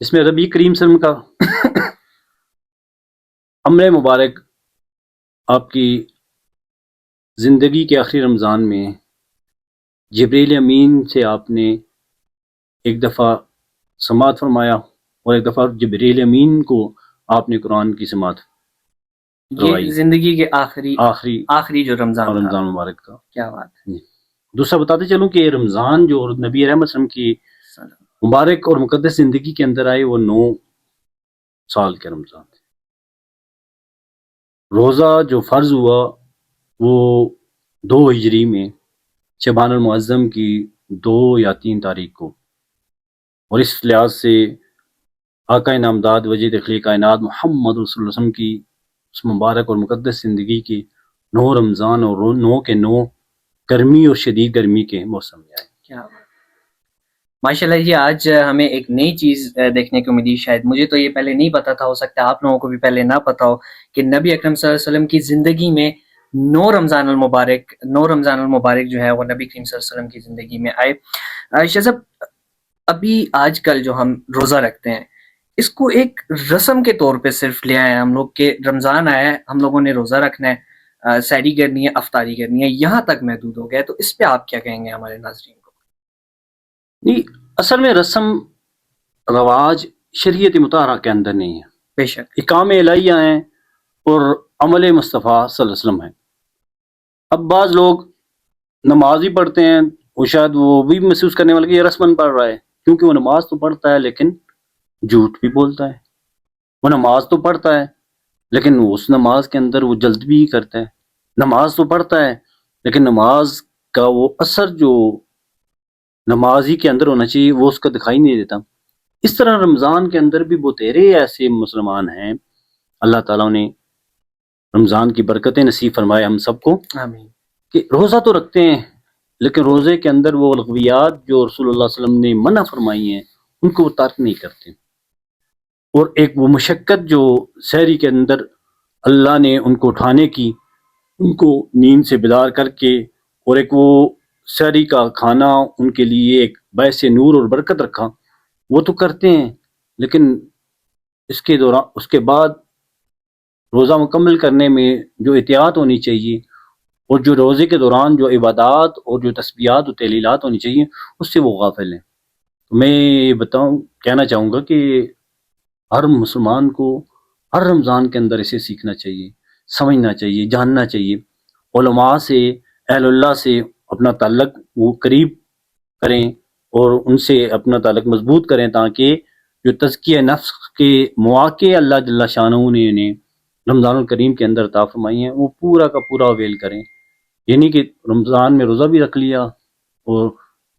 اس میں نبی کریم صلی اللہ علیہ وسلم کا عمر مبارک آپ کی زندگی کے آخری رمضان میں جبریل امین سے آپ نے ایک دفعہ سماعت فرمایا اور ایک دفعہ جبریل امین کو آپ نے قرآن کی سماعت یہ کروائی زندگی کے آخری آخری جو رمضان تھا. رمضان مبارک کا. کیا بات ہے. دوسرا بتاتے چلوں کہ رمضان جو نبی رحمت صلی اللہ علیہ وسلم کی مبارک اور مقدس زندگی کے اندر آئے وہ 9 سال کے رمضان تھے. روزہ جو فرض ہوا وہ 2 ہجری میں شعبان المعظم کی 2 یا 3 تاریخ کو، اور اس لحاظ سے آقا نامداد وجہ تخلیق کائنات محمد رسول اللہ صلی اللہ علیہ وسلم کی اس مبارک اور مقدس زندگی کے 9 رمضان اور 9 کے 9 گرمی اور شدید گرمی کے موسم میں آئے. کیا ماشاءاللہ جی. آج ہمیں ایک نئی چیز دیکھنے کو ملی. شاید مجھے تو یہ پہلے نہیں پتا تھا، ہو سکتا ہے آپ لوگوں کو بھی پہلے نہ پتا ہو کہ نبی اکرم صلی اللہ علیہ وسلم کی زندگی میں 9 رمضان المبارک جو ہے وہ نبی کریم صلی اللہ علیہ وسلم کی زندگی میں آئے. شاہ صاحب، ابھی آج کل جو ہم روزہ رکھتے ہیں اس کو ایک رسم کے طور پہ صرف لے آئے ہیں ہم لوگ کہ رمضان آیا ہے، ہم لوگوں نے روزہ رکھنا ہے، سحری کرنی ہے، افطاری کرنی ہے، یہاں تک محدود ہو گیا ہے. تو اس پہ آپ کیا کہیں گے ہمارے ناظرین کو؟ نہیں، اصل میں رسم رواج شریعت مطہرہ کے اندر نہیں ہے. بے شک احکام الہیہ ہیں اور عمل مصطفیٰ صلی اللہ علیہ وسلم ہے. اب بعض لوگ نماز ہی پڑھتے ہیں، وہ شاید وہ بھی محسوس کرنے والے کہ یہ رسمن پڑھ رہا ہے، کیونکہ وہ نماز تو پڑھتا ہے لیکن جھوٹ بھی بولتا ہے. وہ نماز تو پڑھتا ہے لیکن اس نماز کے اندر وہ جلد بھی کرتا ہے. نماز تو پڑھتا ہے لیکن نماز کا وہ اثر جو نماز ہی کے اندر ہونا چاہیے وہ اس کا دکھائی نہیں دیتا. اس طرح رمضان کے اندر بھی بتیرے ایسے مسلمان ہیں، اللہ تعالیٰ نے رمضان کی برکتیں نصیب فرمائے ہم سب کو، آمین. کہ روزہ تو رکھتے ہیں لیکن روزے کے اندر وہ لغویات جو رسول اللہ صلی اللہ علیہ وسلم نے منع فرمائی ہیں ان کو وہ ترک نہیں کرتے. اور ایک وہ مشقت جو سحری کے اندر اللہ نے ان کو اٹھانے کی، ان کو نیند سے بیدار کر کے، اور ایک وہ سحری کا کھانا ان کے لیے ایک باعث نور اور برکت رکھا، وہ تو کرتے ہیں. لیکن اس کے بعد روزہ مکمل کرنے میں جو احتیاط ہونی چاہیے اور جو روزے کے دوران جو عبادات اور جو تسبیحات اور تحلیلات ہونی چاہیے اس سے وہ غافل ہیں. میں یہ کہنا چاہوں گا کہ ہر مسلمان کو ہر رمضان کے اندر اسے سیکھنا چاہیے، سمجھنا چاہیے، جاننا چاہیے. علماء سے، اہل اللہ سے اپنا تعلق وہ قریب کریں اور ان سے اپنا تعلق مضبوط کریں تاکہ جو تزکیہ نفس کے مواقع اللہ جل شانہ نے انہیں رمضان الکریم کے اندر عطا فرمائی ہیں وہ پورا کا پورا اویل کریں. یعنی کہ رمضان میں روزہ بھی رکھ لیا اور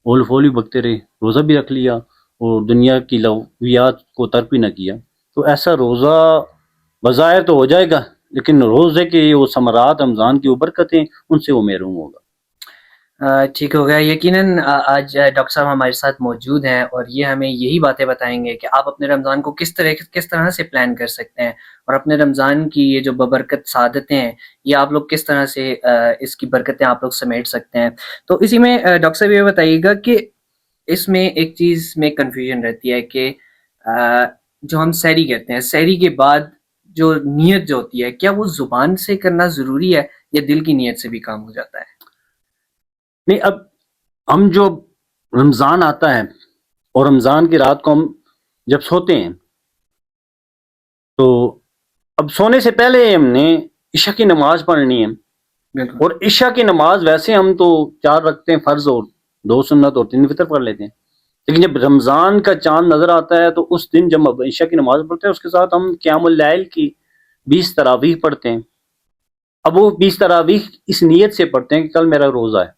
اول فول بھی بکتے رہے، روزہ بھی رکھ لیا اور دنیا کی لغویات کو ترک بھی نہ کیا، تو ایسا روزہ بظاہر تو ہو جائے گا لیکن روزے کے وہ ثمرات رمضان کی وہ برکتیں ان سے وہ محروم ہوگا. ٹھیک ہو گیا. یقیناً آج ڈاکٹر صاحب ہمارے ساتھ موجود ہیں اور یہ ہمیں یہی باتیں بتائیں گے کہ آپ اپنے رمضان کو کس طرح سے پلان کر سکتے ہیں اور اپنے رمضان کی یہ جو ببرکت سعادتیں ہیں یہ آپ لوگ کس طرح سے اس کی برکتیں آپ لوگ سمیٹ سکتے ہیں. تو اسی میں ڈاکٹر صاحب یہ بتائیے گا کہ اس میں ایک چیز میں کنفیوژن رہتی ہے کہ جو ہم سحری کرتے ہیں، سحری کے بعد جو نیت جو ہوتی ہے کیا وہ زبان سے کرنا ضروری ہے یا دل کی نیت سے بھی کام ہو جاتا ہے؟ نہیں، اب ہم جو رمضان آتا ہے اور رمضان کی رات کو ہم جب سوتے ہیں تو اب سونے سے پہلے ہم نے عشاء کی نماز پڑھنی ہے. بالکل. اور عشاء کی نماز ویسے ہم تو 4 رکھتے ہیں فرض اور 2 سنت اور 3 فطر پڑھ لیتے ہیں، لیکن جب رمضان کا چاند نظر آتا ہے تو اس دن جب عشاء کی نماز پڑھتے ہیں اس کے ساتھ ہم قیام اللیل کی 20 تراویح پڑھتے ہیں. اب وہ 20 تراویح اس نیت سے پڑھتے ہیں کہ کل میرا روزہ ہے،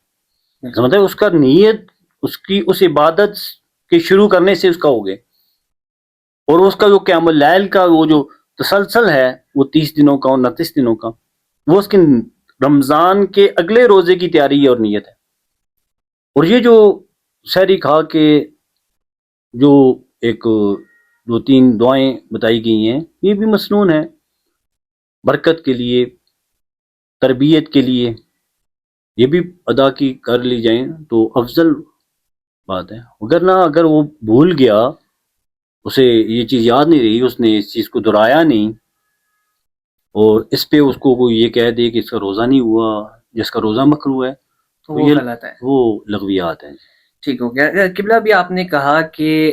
مطلب اس کا نیت اس عبادت کے شروع کرنے سے اس کا ہو گئے، اور اس کا جو قیام اللیل کا وہ جو تسلسل ہے وہ 30 دنوں کا اور 29 دنوں کا وہ اس کے رمضان کے اگلے روزے کی تیاری اور نیت ہے. اور یہ جو سحری کھا کے جو ایک 2-3 دعائیں بتائی گئی ہیں یہ بھی مسنون ہے، برکت کے لیے، تربیت کے لیے، یہ بھی ادا کی کر لی جائیں تو افضل بات ہے. اگر وہ بھول گیا اسے یہ چیز یاد نہیں رہی، اس نے اس چیز کو دہرایا نہیں، اور اس پہ اس کو کوئی یہ کہہ دے کہ اس کا روزہ نہیں ہوا، جس کا روزہ مکروہ ہے، تو تو وہ یہ غلط ہے. وہ لغویات ہیں۔ ٹھیک ہو گیا. قبلہ بھی آپ نے کہا کہ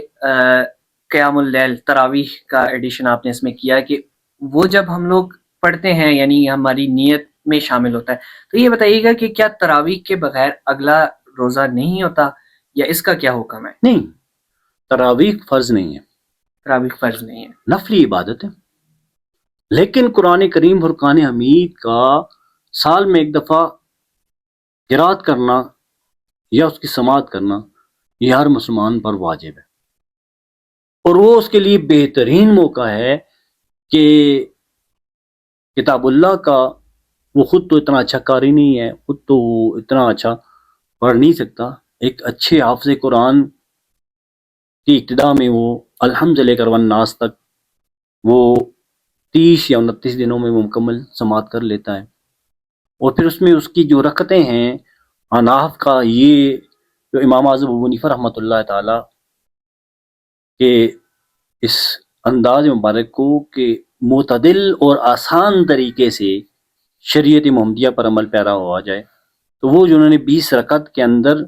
قیام اللیل تراویح کا ایڈیشن آپ نے اس میں کیا کہ وہ جب ہم لوگ پڑھتے ہیں یعنی ہماری نیت میں شامل ہوتا ہے. تو یہ بتائیے گا کہ کیا تراویح کے بغیر اگلا روزہ نہیں ہوتا یا اس کا کیا حکم ہے؟ نہیں، تراویح فرض نہیں ہے، تراویح فرض نہیں ہے. نفلی عبادت ہے، لیکن قرآن کریم فرقان حمید کا سال میں ایک دفعہ قرات کرنا یا اس کی سماعت کرنا یہ ہر مسلمان پر واجب ہے، اور وہ اس کے لیے بہترین موقع ہے کہ کتاب اللہ کا وہ خود تو اتنا اچھا قاری نہیں ہے، خود تو وہ اتنا اچھا پڑھ نہیں سکتا، ایک اچھے حافظ قرآن کی ابتدا میں وہ الحمد لے کر والناس تک وہ 30 یا 29 دنوں میں وہ مکمل سماعت کر لیتا ہے، اور پھر اس میں اس کی جو رکعتیں ہیں اناف کا، یہ جو امام اعظم ابو حنیفہ رحمۃ اللہ تعالی کے اس انداز مبارک کو کہ معتدل اور آسان طریقے سے شریعت محمدیہ پر عمل پیرا ہوا جائے، تو وہ جو انہوں نے 20 رکعت کے اندر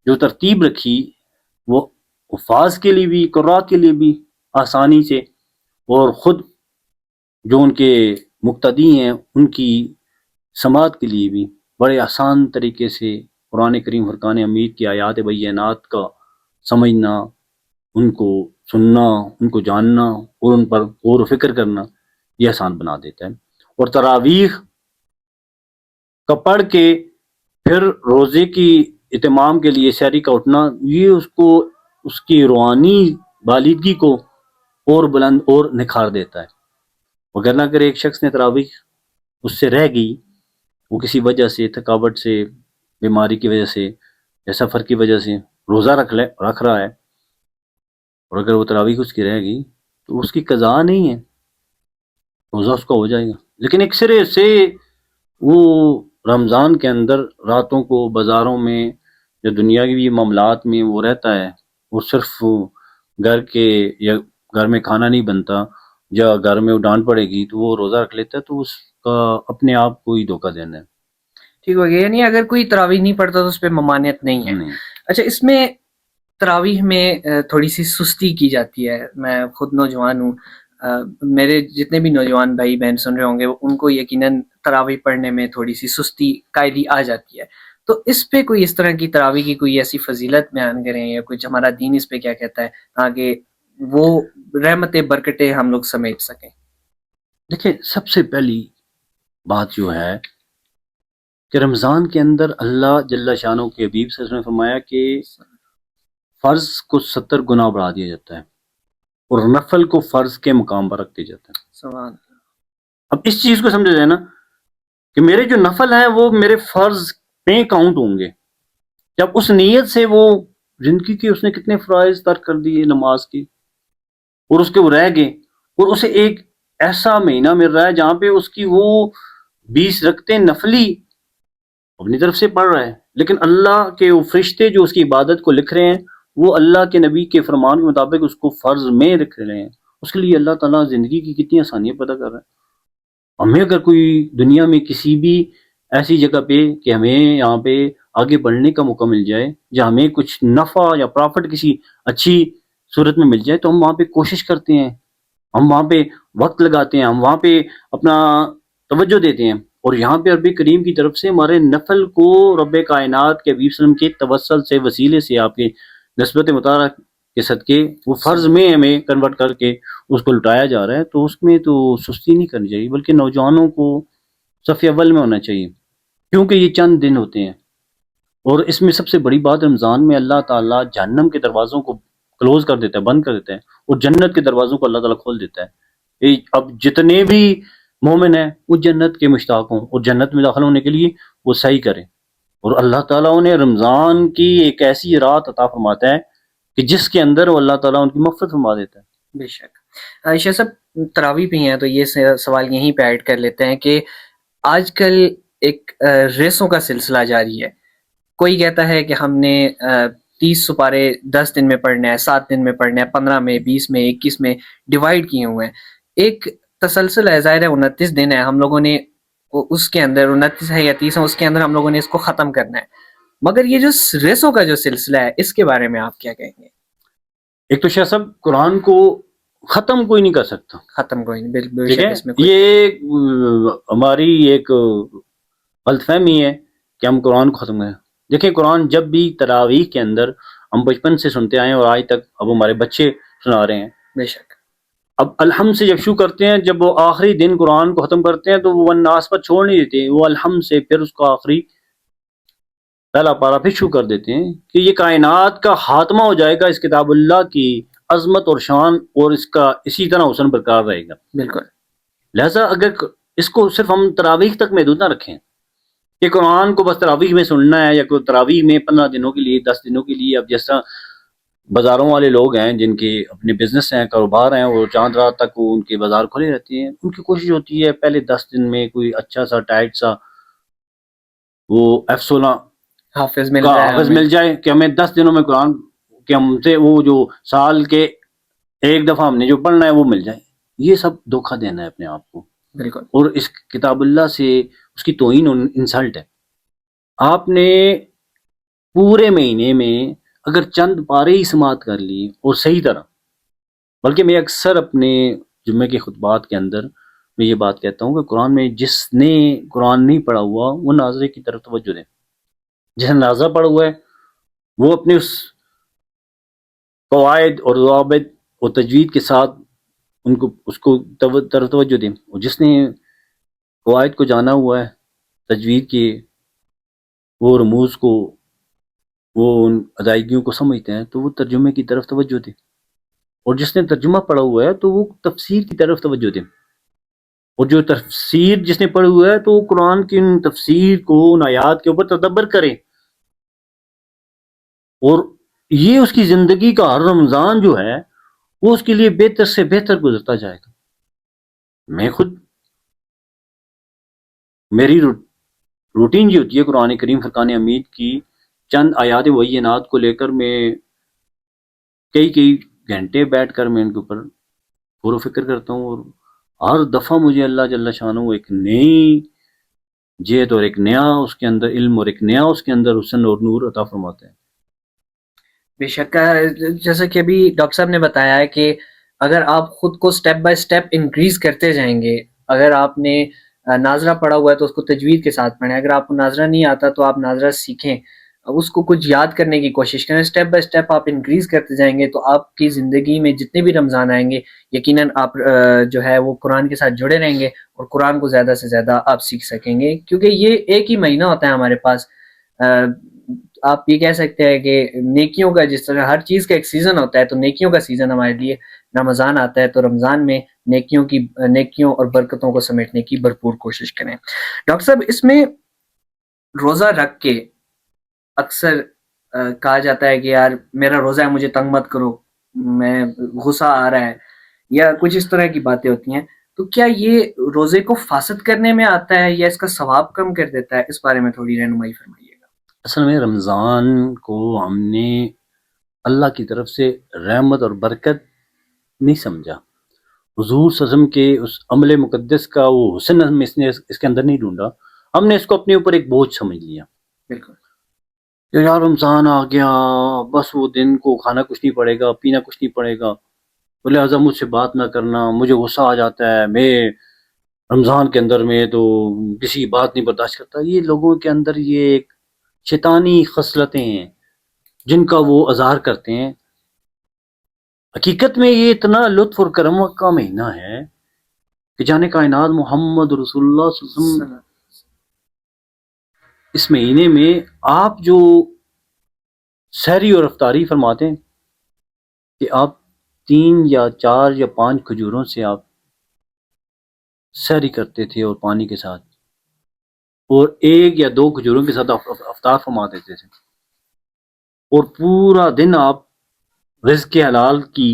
جو ترتیب رکھی وہ حفاظ کے لیے بھی قراء کے لیے بھی آسانی سے، اور خود جو ان کے مقتدی ہیں ان کی سماعت کے لیے بھی بڑے آسان طریقے سے قرآن کریم فرقان حمید کی آیات بینات کا سمجھنا، ان کو سننا، ان کو جاننا اور ان پر غور و فکر کرنا یہ آسان بنا دیتا ہے۔ اور تراویح کا پڑھ کے پھر روزے کی اتمام کے لیے سحری کا اٹھنا، یہ اس کو اس کی روحانی بالغی کو اور بلند اور نکھار دیتا ہے، وگرنہ اگر ایک شخص نے تراویح اس سے رہ گئی، وہ کسی وجہ سے، تھکاوٹ سے، بیماری کی وجہ سے یا سفر کی وجہ سے روزہ رکھ رہا ہے، اور اگر وہ تراویح اس کی رہ گئی تو اس کی قضا نہیں ہے، روزہ اس کا ہو جائے گا، لیکن ایک سرے سے وہ رمضان کے اندر راتوں کو بازاروں میں یا دنیا کی معاملات میں وہ رہتا ہے، وہ صرف گھر کے یا گھر میں کھانا نہیں بنتا یا گھر میں وہ ڈانٹ پڑے گی تو وہ روزہ رکھ لیتا ہے، تو اس کا اپنے آپ کو ہی دھوکہ دینا ہے۔ ٹھیک ہو گیا. یعنی اگر کوئی تراویح نہیں پڑھتا تو اس پہ ممانعت نہیں ہے. اچھا، اس میں تراویح میں تھوڑی سی سستی کی جاتی ہے. میں خود نوجوان ہوں، میرے جتنے بھی نوجوان بھائی بہن سن رہے ہوں گے ان کو یقیناً تراویح پڑھنے میں تھوڑی سی سستی قائدی آ جاتی ہے. تو اس پہ کوئی اس طرح کی تراویح کی کوئی ایسی فضیلت بیان کریں یا کچھ ہمارا دین اس پہ کیا کہتا ہے تاکہ وہ رحمتیں برکتیں ہم لوگ سمیٹ سکیں؟ دیکھیں، سب سے پہلی بات جو ہے کہ رمضان کے اندر اللہ جل شانہ کے حبیب صلی اللہ علیہ وسلم نے فرمایا کہ فرض کو 70 گنا بڑھا دیا جاتا ہے اور نفل کو فرض کے مقام پر رکھ دیا جاتا ہے۔ سبحان. اب اس چیز کو سمجھا جائے نا کہ میرے جو نفل ہیں وہ میرے فرض پہ کاؤنٹ ہوں گے، جب اس نیت سے وہ زندگی کی اس نے کتنے فرائض ترک کر دیے نماز کی اور اس کے وہ رہ گئے، اور اسے ایک ایسا مہینہ مل رہا ہے جہاں پہ اس کی وہ 20 رکعتیں نفلی اپنی طرف سے پڑھ رہا ہے، لیکن اللہ کے وہ فرشتے جو اس کی عبادت کو لکھ رہے ہیں وہ اللہ کے نبی کے فرمان کے مطابق اس کو فرض میں لکھ رہے ہیں، اس کے لیے اللہ تعالیٰ زندگی کی کتنی آسانیاں پیدا کر رہا ہے۔ ہمیں اگر کوئی دنیا میں کسی بھی ایسی جگہ پہ کہ ہمیں یہاں پہ آگے بڑھنے کا موقع مل جائے یا ہمیں کچھ نفع یا پرافٹ کسی اچھی صورت میں مل جائے تو ہم وہاں پہ کوشش کرتے ہیں، ہم وہاں پہ وقت لگاتے ہیں، ہم وہاں پہ اپنا توجہ دیتے ہیں، اور یہاں پہ رب کریم کی طرف سے ہمارے نفل کو رب کائنات کے حبیب صلی اللہ علیہ وسلم کے توسل سے، وسیلے سے، آپ کے نسبت مطالعہ کے صدقے وہ فرض میں ہمیں کنورٹ کر کے اس کو لٹایا جا رہا ہے، تو اس میں تو سستی نہیں کرنی چاہیے، بلکہ نوجوانوں کو صف اول میں ہونا چاہیے، کیونکہ یہ چند دن ہوتے ہیں، اور اس میں سب سے بڑی بات رمضان میں اللہ تعالیٰ جہنم کے دروازوں کو کلوز کر دیتا ہے، بند کر دیتا ہے، اور جنت کے دروازوں کو اللہ تعالیٰ کھول دیتا ہے۔ اب جتنے بھی مومن ہیں وہ جنت کے مشتاق ہوں اور جنت میں داخل ہونے کے لیے وہ سعی کریں، اور اللہ تعالیٰ انہیں رمضان کی ایک ایسی رات عطا فرماتا ہے کہ جس کے اندر وہ اللہ تعالیٰ ان کی مغفرت فرما دیتا ہے۔ بے شک. عائشہ صاحب تراویح پہ ہیں تو یہ سوال یہیں پہ ایڈ کر لیتے ہیں کہ آج کل ایک ریسوں کا سلسلہ جاری ہے. کوئی کہتا ہے کہ ہم نے 30 سپارے 10 دن میں پڑھنے ہیں، 7 دن میں پڑھنے ہیں، 15 میں، 20 میں، 21 میں ڈیوائڈ کیے ہوئے ہیں. ایک تسلسل ہے، ظاہر ہے 29 دن ہے، ہم لوگوں نے اس کے اندر 29 ہے یا 30 ہے، اس کے اندر ہم لوگوں نے اس کو ختم کرنا ہے. مگر یہ جو ریسوں کا جو سلسلہ ہے اس کے بارے میں آپ کیا کہیں گے؟ ایک تو شاہ صاحب قرآن کو ختم کوئی نہیں کر سکتا، ختم کوئی نہیں، بے ٹھیک شک ہے. اس میں کوئی یہ ہماری ایک غلط فہمی ہے کہ ہم قرآن کو ختم کریں. دیکھیں قرآن جب بھی تراویح کے اندر ہم بچپن سے سنتے آئے ہیں اور آج تک اب ہمارے بچے سنا رہے ہیں. بے شک اب الحمد سے جب شروع کرتے ہیں، جب وہ آخری دن قرآن کو ختم کرتے ہیں تو وہ والناس پر چھوڑ نہیں دیتے، وہ الحمد سے پھر اس کو آخری پہلا پارا پھر شروع کر دیتے ہیں کہ یہ کائنات کا خاتمہ ہو جائے گا، اس کتاب اللہ کی عظمت اور شان اور اس کا اسی طرح حسن برقرار رہے گا. بالکل. لہذا اگر اس کو صرف ہم تراویح تک محدود نہ رکھیں کہ قرآن کو بس تراویح میں سننا ہے یا کوئی تراویح میں 15 دنوں کے لیے 10 دنوں کے لیے. اب جس طرح بازاروں والے لوگ ہیں جن کے اپنے بزنس ہیں، کاروبار ہیں، وہ چاند رات تک وہ ان کے بازار کھلے رہتے ہیں، ان کی کوشش ہوتی ہے پہلے 10 دن میں کوئی اچھا سا ٹائٹ سا وہ F16 حافظ مل کا جائے حافظ ہمیں. مل جائے کہ ہمیں 10 دنوں میں قرآن کہ ہم سے وہ جو سال کے ایک دفعہ ہم نے جو پڑھنا ہے وہ مل جائے. یہ سب دھوکہ دینا ہے اپنے آپ کو، بالکل. اور اس کتاب اللہ سے اس کی توہین اور انسلٹ ہے. آپ نے پورے مہینے میں اگر چند پارے ہی سماعت کر لی اور صحیح طرح، بلکہ میں اکثر اپنے جمعے کے خطبات کے اندر میں یہ بات کہتا ہوں کہ قرآن میں جس نے قرآن نہیں پڑھا ہوا وہ ناظرے کی طرف توجہ دیں. جس نے ناظرہ پڑھا ہوا ہے وہ اپنے اس قواعد اور ضوابط اور تجوید کے ساتھ اس کو طرف توجہ دیں، اور جس نے قواعد کو جانا ہوا ہے، تجوید کے وہ رموز کو، وہ ان ادائیگیوں کو سمجھتے ہیں تو وہ ترجمے کی طرف توجہ دیں، اور جس نے ترجمہ پڑھا ہوا ہے تو وہ تفسیر کی طرف توجہ دیں، اور جو تفسیر جس نے پڑھا ہوا ہے تو وہ قرآن کی ان تفسیر کو، ان آیات کے اوپر تدبر کریں، اور یہ اس کی زندگی کا ہر رمضان جو ہے وہ اس کے لیے بہتر سے بہتر گزرتا جائے گا. میں خود میری روٹین یہ ہوتی ہے قرآن کریم فرقان حمید کی چند آیات بینات کو لے کر میں کئی گھنٹے بیٹھ کر میں ان کے اوپر غور و فکر کرتا ہوں، اور ہر دفعہ مجھے اللہ جل شانہ ایک نئی جیت اور ایک نیا اس کے اندر علم اور ایک نیا اس کے اندر حسن اور نور عطا فرماتے ہیں. بے شک. جیسا کہ ابھی ڈاکٹر صاحب نے بتایا ہے کہ اگر آپ خود کو سٹیپ بائی سٹیپ انکریز کرتے جائیں گے، اگر آپ نے ناظرہ پڑھا ہوا ہے تو اس کو تجوید کے ساتھ پڑھیں، اگر آپ کو ناظرہ نہیں آتا تو آپ ناظرہ سیکھیں، اس کو کچھ یاد کرنے کی کوشش کریں، سٹیپ بائی سٹیپ آپ انکریز کرتے جائیں گے تو آپ کی زندگی میں جتنے بھی رمضان آئیں گے یقیناً آپ جو ہے وہ قرآن کے ساتھ جڑے رہیں گے اور قرآن کو زیادہ سے زیادہ آپ سیکھ سکیں گے، کیونکہ یہ ایک ہی مہینہ ہوتا ہے ہمارے پاس. آپ یہ کہہ سکتے ہیں کہ نیکیوں کا، جس طرح ہر چیز کا ایک سیزن ہوتا ہے تو نیکیوں کا سیزن ہمارے لیے رمضان آتا ہے، تو رمضان میں نیکیوں اور برکتوں کو سمیٹنے کی بھرپور کوشش کریں. ڈاکٹر صاحب اس میں روزہ رکھ کے اکثر کہا جاتا ہے کہ یار میرا روزہ ہے مجھے تنگ مت کرو، میں غصہ آ رہا ہے، یا کچھ اس طرح کی باتیں ہوتی ہیں، تو کیا یہ روزے کو فاسد کرنے میں آتا ہے یا اس کا ثواب کم کر دیتا ہے؟ اس بارے میں تھوڑی رہنمائی فرمائیے گا. اصل میں رمضان کو ہم نے اللہ کی طرف سے رحمت اور برکت نہیں سمجھا، حضور صلی اللہ علیہ وسلم کے اس عمل مقدس کا وہ حسن ہم اس کے اندر نہیں ڈھونڈا، ہم نے اس کو اپنے اوپر ایک بوجھ سمجھ لیا. بالکل. یار رمضان آ گیا، بس وہ دن کو کھانا کچھ نہیں پڑے گا، پینا کچھ نہیں پڑے گا، لہٰذا مجھ سے بات نہ کرنا، مجھے غصہ آ جاتا ہے، میں رمضان کے اندر میں تو کسی کی بات نہیں برداشت کرتا. یہ لوگوں کے اندر یہ ایک شیطانی خصلتیں ہیں جن کا وہ اظہار کرتے ہیں. حقیقت میں یہ اتنا لطف اور کرم کا مہینہ ہے کہ جانے کائنات محمد رسول اللہ صلی اللہ علیہ وسلم اس مہینے میں آپ جو سحری اور افطاری فرماتے ہیں کہ آپ 3 یا 4 یا 5 کھجوروں سے آپ سحری کرتے تھے اور پانی کے ساتھ، اور 1 یا 2 کھجوروں کے ساتھ افطار فرما دیتے تھے، اور پورا دن آپ رزق حلال کی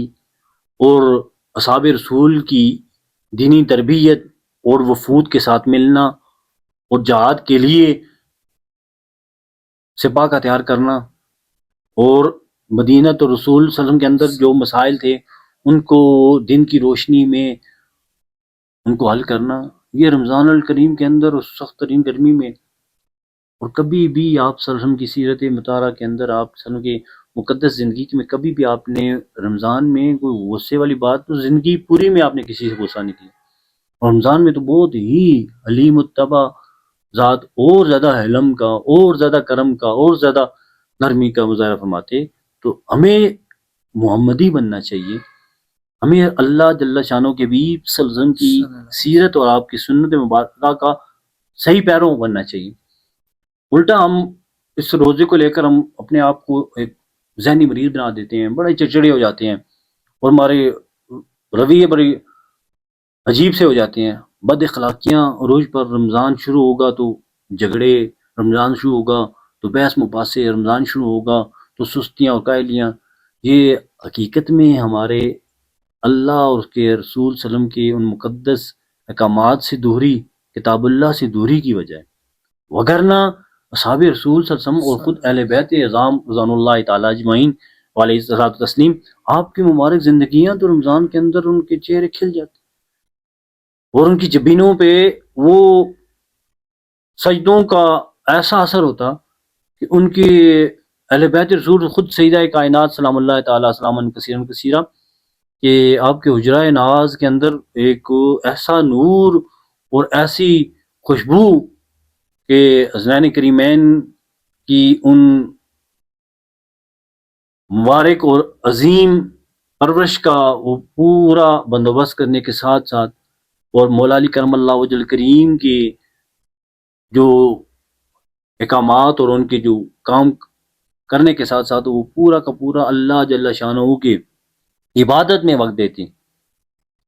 اور اصحاب رسول کی دینی تربیت اور وفود کے ساتھ ملنا اور جہاد کے لیے سپاہ کا تیار کرنا اور مدینہ تو رسول صلی اللہ علیہ وسلم کے اندر جو مسائل تھے ان کو دن کی روشنی میں ان کو حل کرنا، یہ رمضان الکریم کے اندر اس سخت ترین گرمی میں، اور کبھی بھی آپ صلی اللہ علیہ وسلم کی سیرت مطالعہ کے اندر، آپ صلی اللہ علیہ وسلم کی مقدس زندگی میں کبھی بھی آپ نے رمضان میں کوئی غصے والی بات، تو زندگی پوری میں آپ نے کسی سے غصہ نہیں کیا، اور رمضان میں تو بہت ہی حلیم الطبع ذات اور زیادہ حلم کا اور زیادہ کرم کا اور زیادہ نرمی کا مظاہرہ فرماتے. تو ہمیں محمدی بننا چاہیے، ہمیں اللہ جل شانہ کے بھی صلی اللہ علیہ وسلم کی سیرت اور آپ کی سنت مبارکہ کا صحیح پیروں بننا چاہیے. الٹا ہم اس روزے کو لے کر ہم اپنے آپ کو ایک ذہنی مریض بنا دیتے ہیں، بڑے چڑچڑے ہو جاتے ہیں اور ہمارے رویے بڑے عجیب سے ہو جاتے ہیں، بد اخلاقیاں عروج پر. رمضان شروع ہوگا تو جھگڑے، رمضان شروع ہوگا تو بحث مباحثے، رمضان شروع ہوگا تو سستیاں اور کاہلیاں. یہ حقیقت میں ہمارے اللہ اور اس کے رسول صلی اللہ علیہ وسلم کے ان مقدس احکامات سے دوری، کتاب اللہ سے دوری کی وجہ ہے. وگرنہ اصحاب رسول صلی اللہ علیہ وسلم اور خود اہل بیت اعظام رضوان اللہ تعالیٰ اجمعین علیہ الصلوۃ والتسلیم، آپ کی مبارک زندگیاں تو رمضان کے اندر ان کے چہرے کھل جاتے اور ان کی جبینوں پہ وہ سجدوں کا ایسا اثر ہوتا کہ ان کی اہل بیت رسول خود سیدہ کائنات سلام اللہ تعالیٰ سلاما کثیرا کثیرا کہ آپ کے حجرہ ناز کے اندر ایک ایسا نور اور ایسی خوشبو کہ حسنین کریمین کی ان مبارک اور عظیم پرورش کا وہ پورا بندوبست کرنے کے ساتھ ساتھ، اور مولا علی کرم اللہ وجہ کریم کے جو احکامات اور ان کے جو کام کرنے کے ساتھ ساتھ وہ پورا کا پورا اللہ جل شانہ کی عبادت میں وقت دیتی.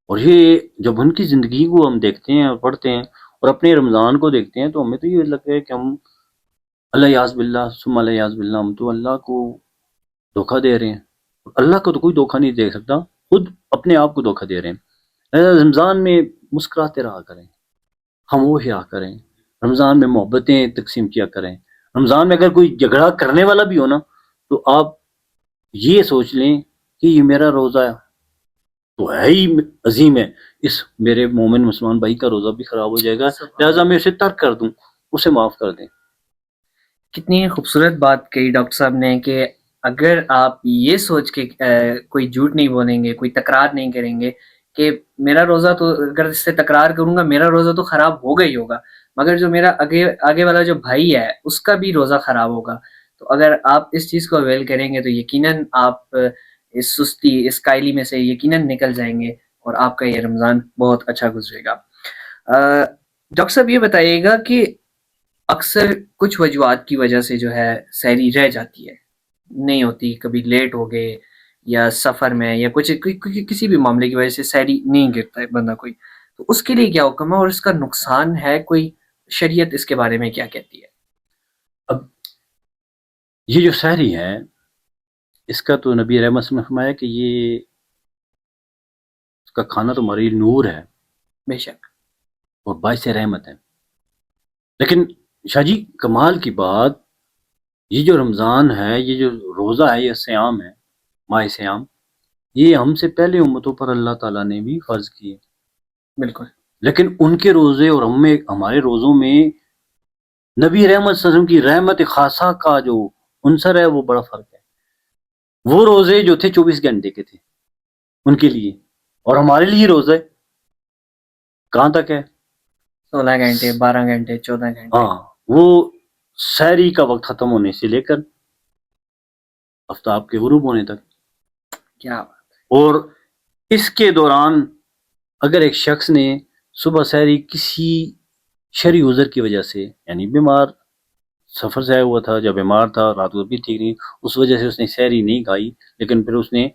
اور یہ جب ان کی زندگی کو ہم دیکھتے ہیں اور پڑھتے ہیں اور اپنے رمضان کو دیکھتے ہیں تو ہمیں تو یہ لگتا ہے کہ ہم اللہ یاز باللہ ثم اللہ یاز باللہ، ہم تو اللہ کو دھوکہ دے رہے ہیں. اللہ کو تو کوئی دھوکہ نہیں دے سکتا، خود اپنے آپ کو دھوکہ دے رہے ہیں. رمضان میں مسکراتے رہا کریں، خاموش رہا کریں، رمضان میں محبتیں تقسیم کیا کریں. رمضان میں اگر کوئی جھگڑا کرنے والا بھی ہو نا تو آپ یہ سوچ لیں کہ یہ میرا روزہ تو ہے ہی عظیم ہے، اس میرے مومن مسلمان بھائی کا روزہ بھی خراب ہو جائے گا، لہٰذا میں اسے ترک کر دوں، اسے معاف کر دیں. کتنی خوبصورت بات کہی ڈاکٹر صاحب نے کہ اگر آپ یہ سوچ کے کوئی جھوٹ نہیں بولیں گے، کوئی تکرار نہیں کریں گے کہ میرا روزہ تو اگر اس سے تکرار کروں گا میرا روزہ تو خراب ہوگا ہی ہوگا، مگر جو میرا آگے والا جو بھائی ہے اس کا بھی روزہ خراب ہوگا. تو اگر آپ اس چیز کو اویل کریں گے تو یقیناً آپ اس سستی، اس کائلی میں سے یقیناً نکل جائیں گے اور آپ کا یہ رمضان بہت اچھا گزرے گا. ڈاکٹر صاحب یہ بتائیے گا کہ اکثر کچھ وجوہات کی وجہ سے جو ہے سحری رہ جاتی ہے، نہیں ہوتی، کبھی لیٹ ہو گئے یا سفر میں یا کچھ کسی بھی معاملے کی وجہ سے سحری نہیں گرتا ہے بندہ کوئی، تو اس کے لیے کیا حکم ہے اور اس کا نقصان ہے کوئی؟ شریعت اس کے بارے میں کیا کہتی ہے؟ اب یہ جو سحری ہے اس کا تو نبی رحمت صلی اللہ علیہ وسلم نے فرمایا کہ یہ اس کا کھانا تو ہمارے لیے نور ہے، بے شک، اور باعث رحمت ہے. لیکن شاہ جی کمال کی بات، یہ جو رمضان ہے، یہ جو روزہ ہے، یہ سیام ہے، ماہ سیام، یہ ہم سے پہلے امتوں پر اللہ تعالیٰ نے بھی فرض کیے. بالکل. لیکن ان کے روزے اور ہمارے روزوں میں نبی رحمت صلی اللہ علیہ وسلم کی رحمت خاصہ کا جو عنصر ہے وہ بڑا فرق ہے. وہ روزے جو تھے 24 گھنٹے کے تھے ان کے لیے، اور ہمارے لیے روزے کہاں تک ہے؟ 16 گھنٹے، 12 گھنٹے، 14 گھنٹے. ہاں، وہ سحری کا وقت ختم ہونے سے لے کر آفتاب کے غروب ہونے تک. کیا بات. اور اس کے دوران اگر ایک شخص نے صبح سحری کسی شرعی عذر کی وجہ سے، یعنی بیمار، سفر سے آیا ہوا تھا، جب بیمار تھا، رات کو بھی ٹھیک نہیں، اس وجہ سے اس نے سحری نہیں کھائی، لیکن پھر اس نے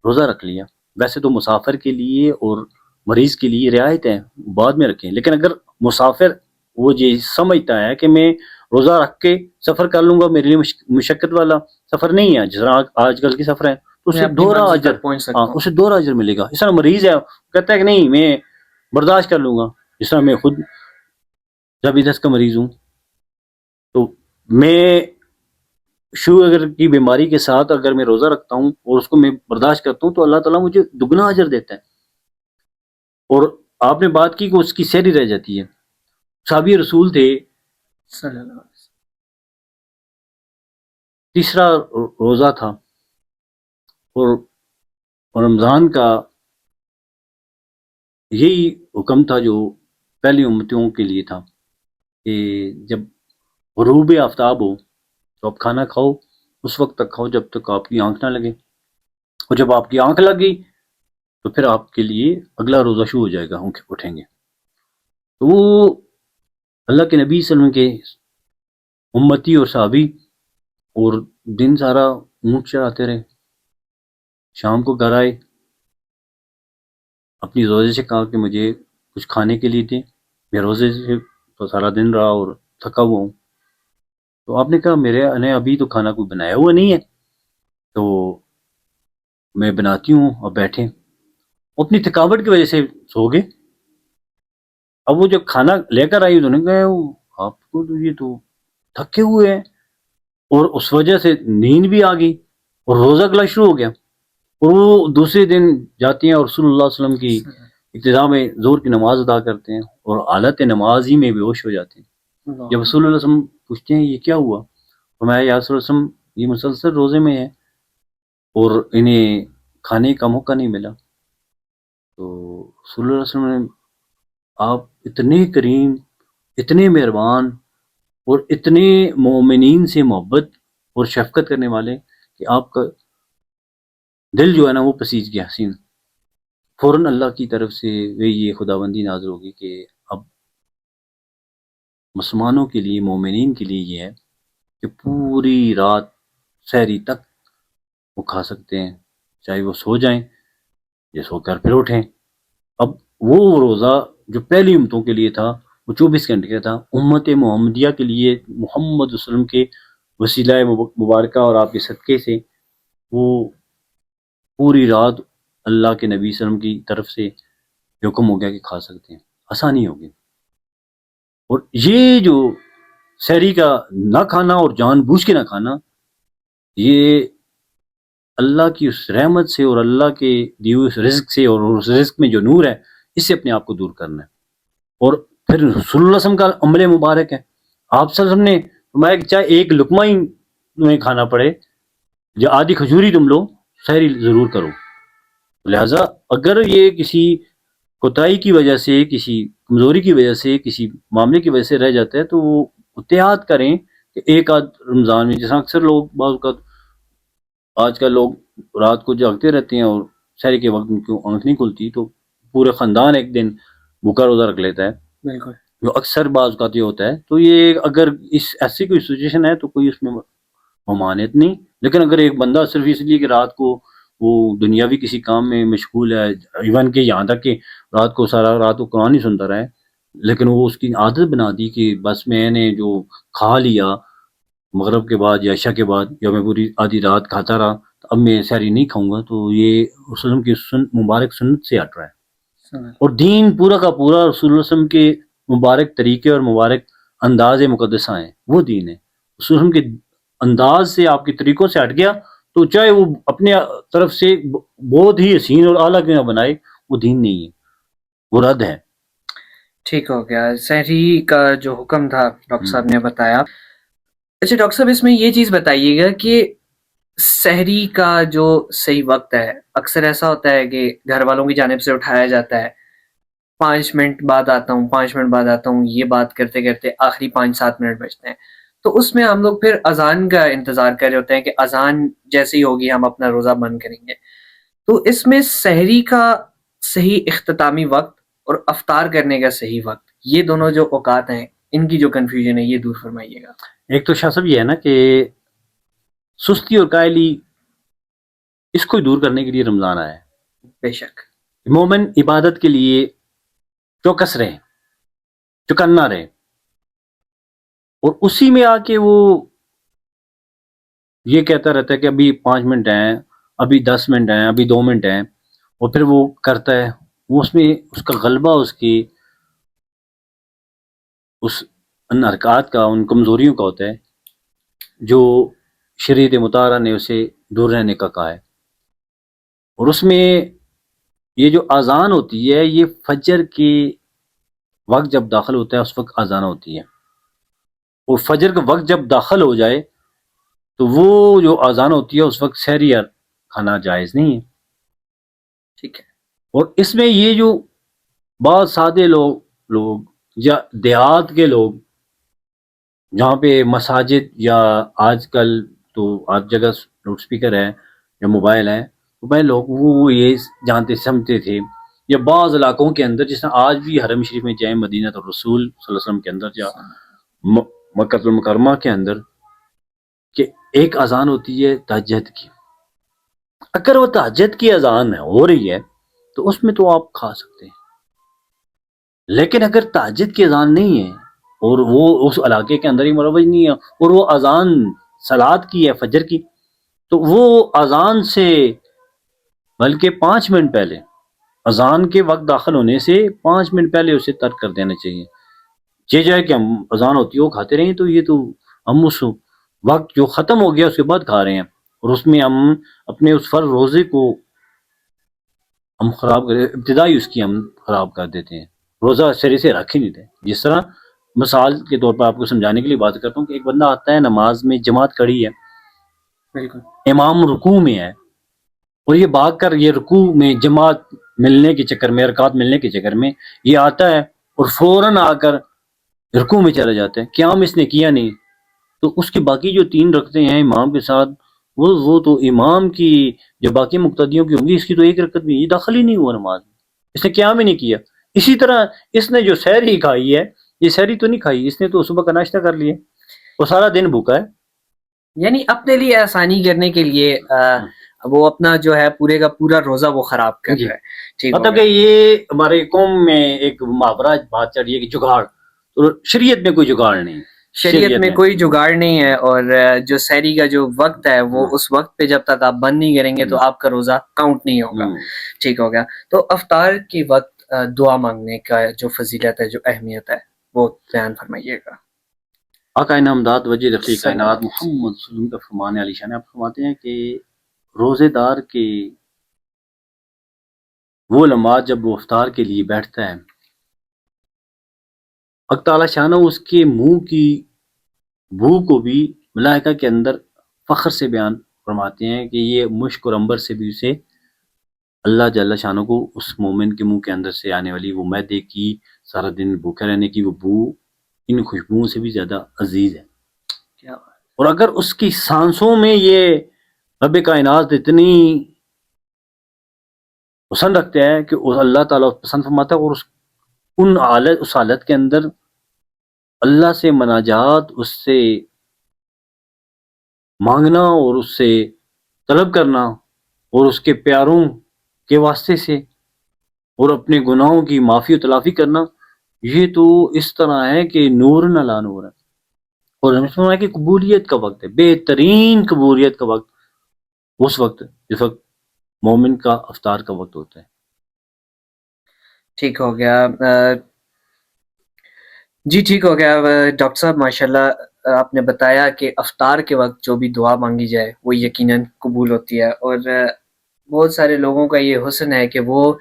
روزہ رکھ لیا. ویسے تو مسافر کے لیے اور مریض کے لیے رعایت ہے، بعد میں رکھیں، لیکن اگر مسافر وہ یہ سمجھتا ہے کہ میں روزہ رکھ کے سفر کر لوں گا، میرے لیے مشقت والا سفر نہیں ہے، جس طرح آج کل کی سفر ہے، تو اسے دوہرا اجر، اسے دوہرا اجر ملے گا. اس طرح مریض ہے، کہتا ہے کہ نہیں میں برداشت کر لوں گا، جس طرح میں خود ذیابیطس کا مریض ہوں، تو میں شوگر کی بیماری کے ساتھ اگر میں روزہ رکھتا ہوں اور اس کو میں برداشت کرتا ہوں تو اللہ تعالیٰ مجھے دگنا اجر دیتا ہے. اور آپ نے بات کی کہ اس کی سحری رہ جاتی ہے. صحابی رسول تھے, صلی اللہ علیہ وسلم. تیسرا روزہ تھا, اور رمضان کا یہی حکم تھا جو پہلی امتوں کے لیے تھا کہ جب غروب آفتاب ہو تو آپ کھانا کھاؤ, اس وقت تک کھاؤ جب تک آپ کی آنکھ نہ لگے, اور جب آپ کی آنکھ لگ گئی تو پھر آپ کے لیے اگلا روزہ شروع ہو جائے گا, اٹھیں گے. تو وہ اللہ کے نبی صلی اللہ علیہ وسلم کے امتی اور صحابی, اور دن سارا اونٹ چراتے رہے. شام کو گھر آئے, اپنی روزے سے کہا کہ مجھے کچھ کھانے کے لیے دیں, میں روزے سے تو سارا دن رہا اور تھکا ہوا ہوں. تو آپ نے کہا میرے نے ابھی تو کھانا کوئی بنایا ہوا نہیں ہے, تو میں بناتی ہوں, اب بیٹھیں. اپنی تھکاوٹ کی وجہ سے سو گئے. اب وہ جب کھانا لے کر آئی تو نے کہا آپ کو تو یہ تو تھکے ہوئے ہیں, اور اس وجہ سے نیند بھی آ گئی اور روزہ اگلا شروع ہو گیا. اور وہ دوسرے دن جاتی ہیں اور رسول اللہ صلی اللہ علیہ وسلم کی ابتدا میں ظہر کی نماز ادا کرتے ہیں اور حالت نماز ہی میں بے ہوش ہو جاتے ہیں. جب رسول اللہ صلی اللہ علیہ وسلم پوچھتے ہیں یہ کیا ہوا, فرمایا یا رسول اللہ صلی اللہ علیہ وسلم یہ مسلسل روزے میں ہے اور انہیں کھانے کا موقع نہیں ملا. تو رسول اللہ صلی اللہ علیہ وسلم نے آپ اتنے کریم, اتنے مہربان اور اتنے مومنین سے محبت اور شفقت کرنے والے کہ آپ کا دل جو ہے نا وہ پسیج گیا حسین. فوراً اللہ کی طرف سے یہ خداوندی نازل ہوگی کہ اب مسلمانوں کے لیے, مومنین کے لیے یہ ہے کہ پوری رات سحری تک وہ کھا سکتے ہیں, چاہے وہ سو جائیں یا سو کر پھر اٹھیں. اب وہ روزہ جو پہلی امتوں کے لیے تھا وہ 24 گھنٹے کا تھا. امت محمدیہ کے لیے محمد وسلم کے وسیلہ مبارکہ اور آپ کے صدقے سے وہ پوری رات اللہ کے نبی صلی اللہ علیہ وسلم کی طرف سے حکم ہو گیا کہ کھا سکتے ہیں, آسانی ہوگی. اور یہ جو سحری کا نہ کھانا اور جان بوجھ کے نہ کھانا, یہ اللہ کی اس رحمت سے اور اللہ کے دیے ہوئے اس رزق سے اور اس رزق میں جو نور ہے اس سے اپنے آپ کو دور کرنا ہے. اور پھر رسول اللہ صلی اللہ علیہ وسلم کا عمل مبارک ہے. آپ صلی اللہ علیہ وسلم نے فرمایا کہ چاہے ایک لقمہ ہی تمہیں کھانا پڑے یا آدھی کھجوری تم لو, سحری ضرور کرو. لہٰذا اگر یہ کسی کوتاہی کی وجہ سے, کسی کمزوری کی وجہ سے, کسی معاملے کی وجہ سے رہ جاتا ہے تو وہ احتیاط کریں کہ ایک آدھ رمضان میں, جیسا اکثر لوگ بعض اوقات آج کل لوگ رات کو جاگتے رہتے ہیں اور سحری کے وقت ان کی آنکھ نہیں کھلتی تو پورے خاندان ایک دن بھوکا روزہ رکھ لیتا ہے. بالکل, جو اکثر بعض اوقات یہ ہوتا ہے. تو یہ اگر ایسی کوئی سچویشن ہے تو کوئی اس میں ممانعت نہیں, لیکن اگر ایک بندہ صرف اس لیے کہ رات کو وہ دنیاوی کسی کام میں مشغول ہے, ایون کہ یہاں تک کہ رات کو سارا رات کو قرآن ہی سنتا رہے, لیکن وہ اس کی عادت بنا دی کہ بس میں نے جو کھا لیا مغرب کے بعد یا عشاء کے بعد یا میں پوری آدھی رات کھاتا رہا تو اب میں سحری نہیں کھاؤں گا, تو یہ رسول اللہ کی مبارک سنت سے ہٹ رہا ہے. اور دین پورا کا پورا رسول اللہ صلی اللہ علیہ وسلم کے مبارک طریقے اور مبارک انداز مقدسہ ہیں, وہ دین ہے. رسول اللہ کے انداز سے, آپ کے طریقوں سے ہٹ گیا تو چاہے وہ اپنے طرف سے بہت ہی حسین اور اعلیٰ کیوں نہ بنائے, وہ دین نہیں ہے, وہ رد ہے. ٹھیک ہو گیا. سحری کا جو حکم تھا ڈاکٹر صاحب نے بتایا. اچھا ڈاکٹر صاحب, اس میں یہ چیز بتائیے گا کہ سحری کا جو صحیح وقت ہے, اکثر ایسا ہوتا ہے کہ گھر والوں کی جانب سے اٹھایا جاتا ہے 5 منٹ بعد آتا ہوں, 5 منٹ بعد آتا ہوں, یہ بات کرتے کرتے آخری 5-7 منٹ بچتے ہیں, تو اس میں ہم لوگ پھر اذان کا انتظار کر رہے ہوتے ہیں کہ اذان جیسے ہی ہوگی ہم اپنا روزہ بند کریں گے. تو اس میں سحری کا صحیح اختتامی وقت اور افطار کرنے کا صحیح وقت, یہ دونوں جو اوقات ہیں ان کی جو کنفیوژن ہے یہ دور فرمائیے گا. ایک تو شاہ صاحب یہ ہے نا کہ سستی اور کائلی اس کو دور کرنے کے لیے رمضان آیا ہے. بے شک, مومن عبادت کے لیے چوکس رہے, چوکنا رہے, اور اسی میں آ کے وہ یہ کہتا رہتا ہے کہ ابھی 5 منٹ ہیں, ابھی 10 منٹ ہیں, ابھی 2 منٹ ہیں, اور پھر وہ کرتا ہے. وہ اس میں اس کا غلبہ اس کی اس ان حرکات کا, ان کمزوریوں کا ہوتا ہے جو شریعت مطالعہ نے اسے دور رہنے کا کہا ہے. اور اس میں یہ جو اذان ہوتی ہے یہ فجر کے وقت جب داخل ہوتا ہے اس وقت اذان ہوتی ہے، اور فجر کا وقت جب داخل ہو جائے تو وہ جو اذان ہوتی ہے اس وقت سحری کھانا جائز نہیں ہے. ٹھیک ہے. اور اس میں یہ جو بعض سادے لوگ یا دیہات کے لوگ جہاں پہ مساجد یا آج کل تو ہر جگہ لاؤڈ اسپیکر ہے یا موبائل ہے، موبائل لوگ وہ یہ جانتے سمجھتے تھے، یا بعض علاقوں کے اندر جس طرح آج بھی حرم شریف میں جائیں، مدینہ الرسول صلی اللہ علیہ وسلم کے اندر یا مکہ المکرمہ کے اندر، کہ ایک اذان ہوتی ہے تہجد کی. اگر وہ تہجد کی اذان ہو رہی ہے تو اس میں تو آپ کھا سکتے ہیں، لیکن اگر تہجد کی اذان نہیں ہے اور وہ اس علاقے کے اندر ہی مروج نہیں ہے اور وہ اذان صلات کی ہے فجر کی، تو وہ اذان سے بلکہ 5 منٹ پہلے، اذان کے وقت داخل ہونے سے 5 منٹ پہلے اسے ترک کر دینا چاہیے. یہ جائے کہ ہم اذان ہوتی ہے وہ کھاتے رہیں تو یہ تو ہم اس وقت جو ختم ہو گیا اس کے بعد کھا رہے ہیں، اور اس میں ہم اپنے اس فرض روزے کو ہم خراب کر، ابتدائی اس کی ہم خراب کر دیتے ہیں، روزہ سرے سے رکھ ہی نہیں تھے. جس طرح مثال کے طور پر آپ کو سمجھانے کے لیے بات کرتا ہوں کہ ایک بندہ آتا ہے نماز میں، جماعت کھڑی ہے، بالکل. امام رکوع میں ہے، اور یہ بھاگ کر یہ رکوع میں جماعت ملنے کے چکر میں، رکعت ملنے کے چکر میں یہ آتا ہے اور فوراً آ کر رکوع میں چلا جاتا ہے، قیام اس نے کیا نہیں، تو اس کی باقی جو 3 رکعتیں ہیں امام کے ساتھ وہ تو امام کی جو باقی مقتدیوں کی ہوں گی، اس کی تو 1 رکعت بھی یہ داخل ہی نہیں ہوا نماز میں، اس نے قیام ہی نہیں کیا. اسی طرح اس نے جو سحری کھائی ہے، یہ سحری تو نہیں کھائی، اس نے تو صبح کا ناشتہ کر لیا، وہ سارا دن بھوکا ہے. یعنی اپنے لیے آسانی کرنے کے لیے وہ اپنا جو ہے پورے کا پورا روزہ وہ خراب کر جی. رہا ہے. ٹھیک ہو مطلب گیا. کہ یہ ہمارے قوم میں ایک محاورہ بات چل رہی ہے کہ جگاڑ، تو شریعت میں کوئی جگاڑ نہیں، شریعت میں کوئی جگاڑ نہیں ہے، اور جو سحری کا جو وقت ہے وہ اس وقت پہ جب تک آپ بند نہیں کریں گے تو آپ کا روزہ کاؤنٹ نہیں ہوگا. ٹھیک ہو گیا. تو افطار کے وقت دعا مانگنے کا جو فضیلت ہے، جو اہمیت ہے، وہ بیان فرمائیے گا. آقا انعامداد وجہ رفیع کائنات محمد صلی اللہ علیہ وسلم کا فرمان علی شان، آپ فرماتے ہیں کہ روزے دار کے وہ لمحات جب وہ افطار کے لیے بیٹھتا ہے، حق تعالی شانہ اس کے منہ کی بو کو بھی ملائکہ کے اندر فخر سے بیان فرماتے ہیں کہ یہ مشک اور عنبر سے بھی اسے اللہ جل شانہ کو اس مومن کے منہ کے اندر سے آنے والی وہ معدے کی سارا دن بھوکے رہنے کی وہ بو ان خوشبوؤں سے بھی زیادہ عزیز ہے. اور اگر اس کی سانسوں میں یہ رب کائنات اتنی پسند رکھتے ہیں کہ اللہ تعالیٰ پسند فرماتا ہے، اور اس حالت کے اندر اللہ سے مناجات، اس سے مانگنا اور اس سے طلب کرنا اور اس کے پیاروں کے واسطے سے اور اپنے گناہوں کی معافی و تلافی کرنا، یہ تو اس طرح ہے کہ نور نہ لا نور ہے. اور ہمیں سنا ہے کہ قبولیت کا وقت ہے، بہترین قبولیت کا وقت اس وقت جس وقت مومن کا افطار کا وقت ہوتا ہے. ٹھیک ہو گیا. جی ٹھیک ہو گیا ڈاکٹر صاحب، ماشاءاللہ آپ نے بتایا کہ افطار کے وقت جو بھی دعا مانگی جائے وہ یقیناً قبول ہوتی ہے، اور بہت سارے لوگوں کا یہ حسن ہے کہ وہ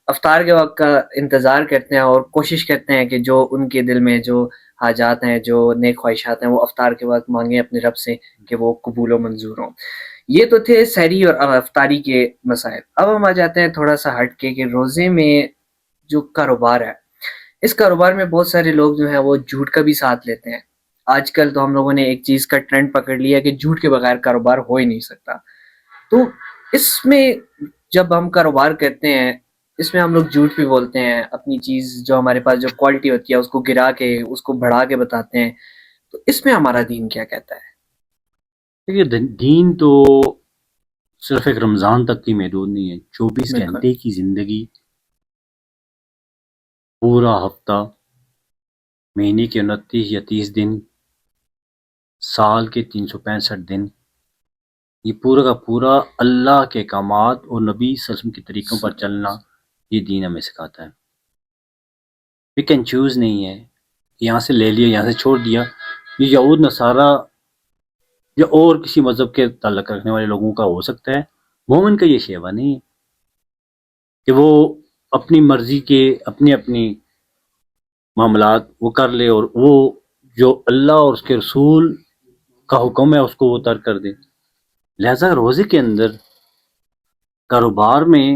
افطار کے وقت کا انتظار کرتے ہیں اور کوشش کرتے ہیں کہ جو ان کے دل میں جو حاجات ہیں، جو نیک خواہشات ہیں، وہ افطار کے وقت مانگیں اپنے رب سے کہ وہ قبول و منظور ہوں. یہ تو تھے سحری اور افطاری کے مسائل. اب ہم آ جاتے ہیں تھوڑا سا ہٹ کے کہ روزے میں جو کاروبار ہے، اس کاروبار میں بہت سارے لوگ جو ہیں وہ جھوٹ کا بھی ساتھ لیتے ہیں. آج کل تو ہم لوگوں نے ایک چیز کا ٹرینڈ پکڑ لیا کہ جھوٹ کے بغیر کاروبار ہو ہی نہیں سکتا. تو اس میں جب ہم کاروبار کرتے ہیں، اس میں ہم لوگ جھوٹ بھی بولتے ہیں، اپنی چیز جو ہمارے پاس جو کوالٹی ہوتی ہے اس کو گرا کے، اس کو بڑھا کے بتاتے ہیں. تو اس میں ہمارا دین کیا کہتا ہے؟ دیکھیے دین تو صرف ایک رمضان تک کی محدود نہیں ہے، 24 گھنٹے کی زندگی، پورا ہفتہ، مہینے کے 29 یا 30 دن، سال کے 365 دن، یہ پورا کا پورا اللہ کے احکامات اور نبی صلی اللہ علیہ وسلم کے طریقوں پر چلنا، یہ دین ہمیں سکھاتا ہے. پک اینڈ چوز نہیں ہے، یہاں سے لے لیا یہاں سے چھوڑ دیا. یہ یہود نصارہ یا اور کسی مذہب کے تعلق رکھنے والے لوگوں کا ہو سکتا ہے. مومن کا یہ شیوا نہیں ہے کہ وہ اپنی مرضی کے اپنی معاملات وہ کر لے اور وہ جو اللہ اور اس کے رسول کا حکم ہے اس کو وہ ترک کر دے. لہذا روزے کے اندر کاروبار میں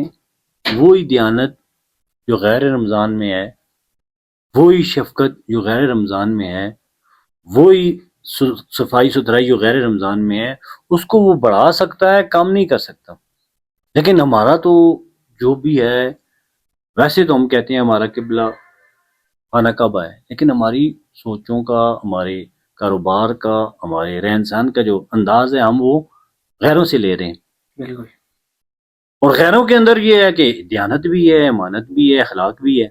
وہی دیانت جو غیر رمضان میں ہے، وہی شفقت جو غیر رمضان میں ہے، وہی صفائی ستھرائی جو غیر رمضان میں ہے، اس کو وہ بڑھا سکتا ہے، کم نہیں کر سکتا. لیکن ہمارا تو جو بھی ہے، ویسے تو ہم کہتے ہیں ہمارا قبلہ خانہ کعبہ ہے، لیکن ہماری سوچوں کا، ہمارے کاروبار کا، ہمارے رہن سہن کا جو انداز ہے ہم وہ غیروں سے لے رہے ہیں. بالکل. اور غیروں کے اندر یہ ہے کہ دیانت بھی ہے، امانت بھی ہے، اخلاق بھی ہے.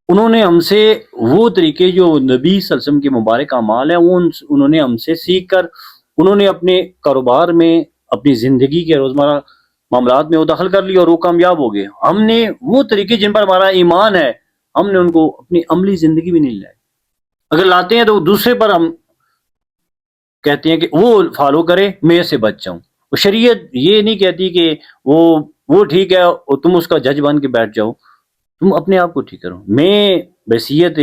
انہوں نے ہم سے وہ طریقے جو نبی صلی اللہ علیہ وسلم کے مبارک اعمال ہیں وہ انہوں نے ہم سے سیکھ کر انہوں نے اپنے کاروبار میں، اپنی زندگی کے روزمرہ معاملات میں وہ دخل کر لی اور وہ کامیاب ہو گئے. ہم نے وہ طریقے جن پر ہمارا ایمان ہے ہم نے ان کو اپنی عملی زندگی بھی نہیں لائے. اگر لاتے ہیں تو دوسرے پر ہم کہتے ہیں کہ وہ فالو کرے، میں سے بچ جاؤں. شریعت یہ نہیں کہتی کہ وہ ٹھیک ہے اور تم اس کا جج بن کے بیٹھ جاؤ. تم اپنے آپ کو ٹھیک کرو. میں بحیثیت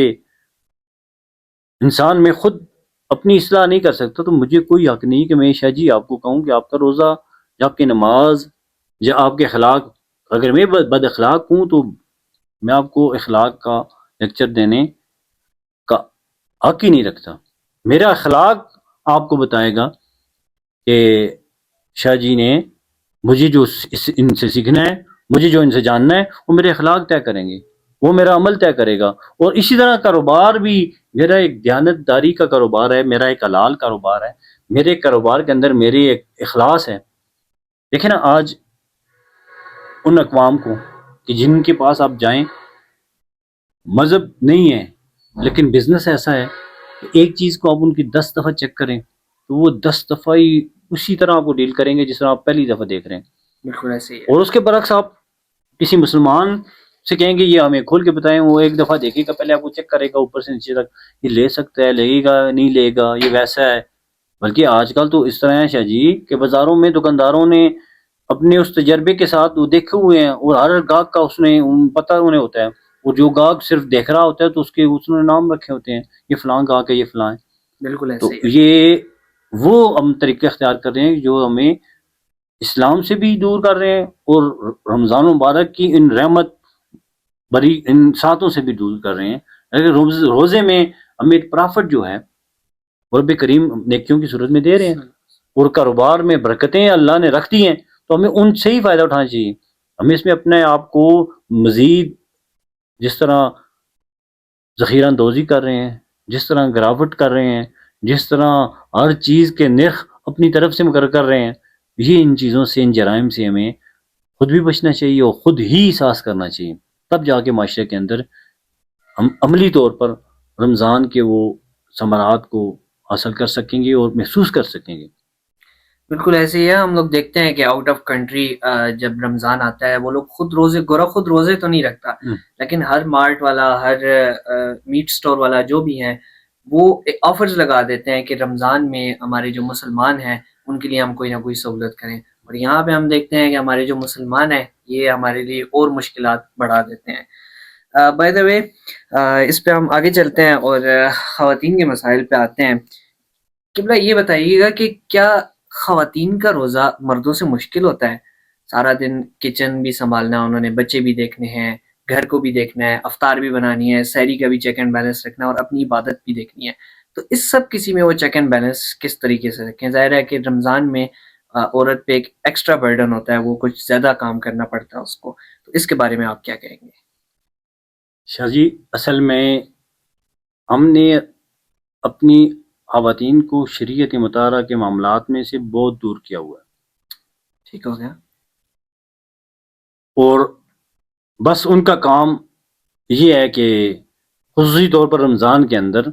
انسان میں خود اپنی اصلاح نہیں کر سکتا، تو مجھے کوئی حق نہیں کہ میں شاہ جی آپ کو کہوں کہ آپ کا روزہ یا آپ کی نماز یا آپ کے اخلاق، اگر میں بد اخلاق ہوں تو میں آپ کو اخلاق کا لیکچر دینے کا حق ہی نہیں رکھتا. میرا اخلاق آپ کو بتائے گا کہ شاہ جی نے مجھے جو ان سے سیکھنا ہے، مجھے جو ان سے جاننا ہے، وہ میرے اخلاق طے کریں گے، وہ میرا عمل طے کرے گا. اور اسی طرح کاروبار بھی میرا ایک دیانت داری کا کاروبار ہے، میرا ایک حلال کاروبار ہے. میرے کاروبار کے اندر میری ایک اخلاص ہے. دیکھیں نا آج ان اقوام کو کہ جن کے پاس آپ جائیں مذہب نہیں ہے لیکن بزنس ایسا ہے کہ ایک چیز کو آپ ان کی 10 دفعہ چیک کریں تو وہ 10 دفعہ ہی اسی طرح آپ کو ڈیل کریں گے جس طرح آپ پہلی دفعہ دیکھ رہے ہیں. بالکل ایسے ہی ہے. اور اس کے برعکس آپ کسی مسلمان سے کہیں گے یہ ہمیں کھول کے بتائیں، وہ ایک دفعہ دیکھے گا، پہلے آپ کو چیک کرے گا اوپر سے نیچے تک، یہ لے سکتا ہے، لے گا نہیں لے گا، یہ ویسا ہے. بلکہ آج کل تو اس طرح ہے شاہ جی کہ بازاروں میں دکانداروں نے اپنے اس تجربے کے ساتھ وہ دیکھے ہوئے ہیں اور ہر گاہک کا اس نے پتہ انہیں ہوتا ہے. اور جو گاہک صرف دیکھ رہا ہوتا ہے تو اس نے نام رکھے ہوتے ہیں، یہ فلاں گاہک ہے، یہ فلاں ہے. بالکل تو ایسے ہی ہے. یہ وہ ہم طریقے اختیار کر رہے ہیں جو ہمیں اسلام سے بھی دور کر رہے ہیں اور رمضان مبارک کی ان رحمت بری ان ساتوں سے بھی دور کر رہے ہیں. اگر روزے میں ہمیں پرافٹ جو ہے رب کریم نیکیوں کی صورت میں دے رہے ہیں اور کاروبار میں برکتیں اللہ نے رکھ دی ہیں تو ہمیں ان سے ہی فائدہ اٹھانا چاہیے. ہمیں اس میں اپنے آپ کو مزید جس طرح ذخیرہ اندوزی کر رہے ہیں، جس طرح گراوٹ کر رہے ہیں، جس طرح ہر چیز کے نرخ اپنی طرف سے مقرر کر رہے ہیں، یہ ان چیزوں سے، ان جرائم سے ہمیں خود بھی بچنا چاہیے اور خود ہی احساس کرنا چاہیے. تب جا کے معاشرے کے اندر ہم عملی طور پر رمضان کے وہ ثمرات کو حاصل کر سکیں گے اور محسوس کر سکیں گے. بالکل ایسے ہی ہے. ہم لوگ دیکھتے ہیں کہ آؤٹ آف کنٹری جب رمضان آتا ہے وہ لوگ خود روزے تو نہیں رکھتا، لیکن ہر مارٹ والا، ہر میٹ سٹور والا جو بھی ہے وہ آفرز لگا دیتے ہیں کہ رمضان میں ہمارے جو مسلمان ہیں ان کے لیے ہم کوئی نہ کوئی سہولت کریں. اور یہاں پہ ہم دیکھتے ہیں کہ ہمارے جو مسلمان ہیں یہ ہمارے لیے اور مشکلات بڑھا دیتے ہیں. بائی دا وے اس پہ ہم آگے چلتے ہیں اور خواتین کے مسائل پہ آتے ہیں. قبلہ یہ بتائیے گا کہ کیا خواتین کا روزہ مردوں سے مشکل ہوتا ہے؟ سارا دن کچن بھی سنبھالنا، انہوں نے بچے بھی دیکھنے ہیں، گھر کو بھی دیکھنا ہے، افطار بھی بنانی ہے، سحری کا بھی چیک اینڈ بیلنس رکھنا ہے اور اپنی عبادت بھی دیکھنی ہے. تو اس سب کسی میں وہ چیک اینڈ بیلنس کس طریقے سے رکھیں؟ ظاہر ہے کہ رمضان میں عورت پہ ایک ایکسٹرا برڈن ہوتا ہے، وہ کچھ زیادہ کام کرنا پڑتا ہے اس کو. تو اس کے بارے میں آپ کیا کہیں گے؟ شاہ جی اصل میں ہم نے اپنی خواتین کو شریعت مطالعہ کے معاملات میں سے بہت دور کیا ہوا ہے. ٹھیک ہو گیا. اور بس ان کا کام یہ ہے کہ خصوصی طور پر رمضان کے اندر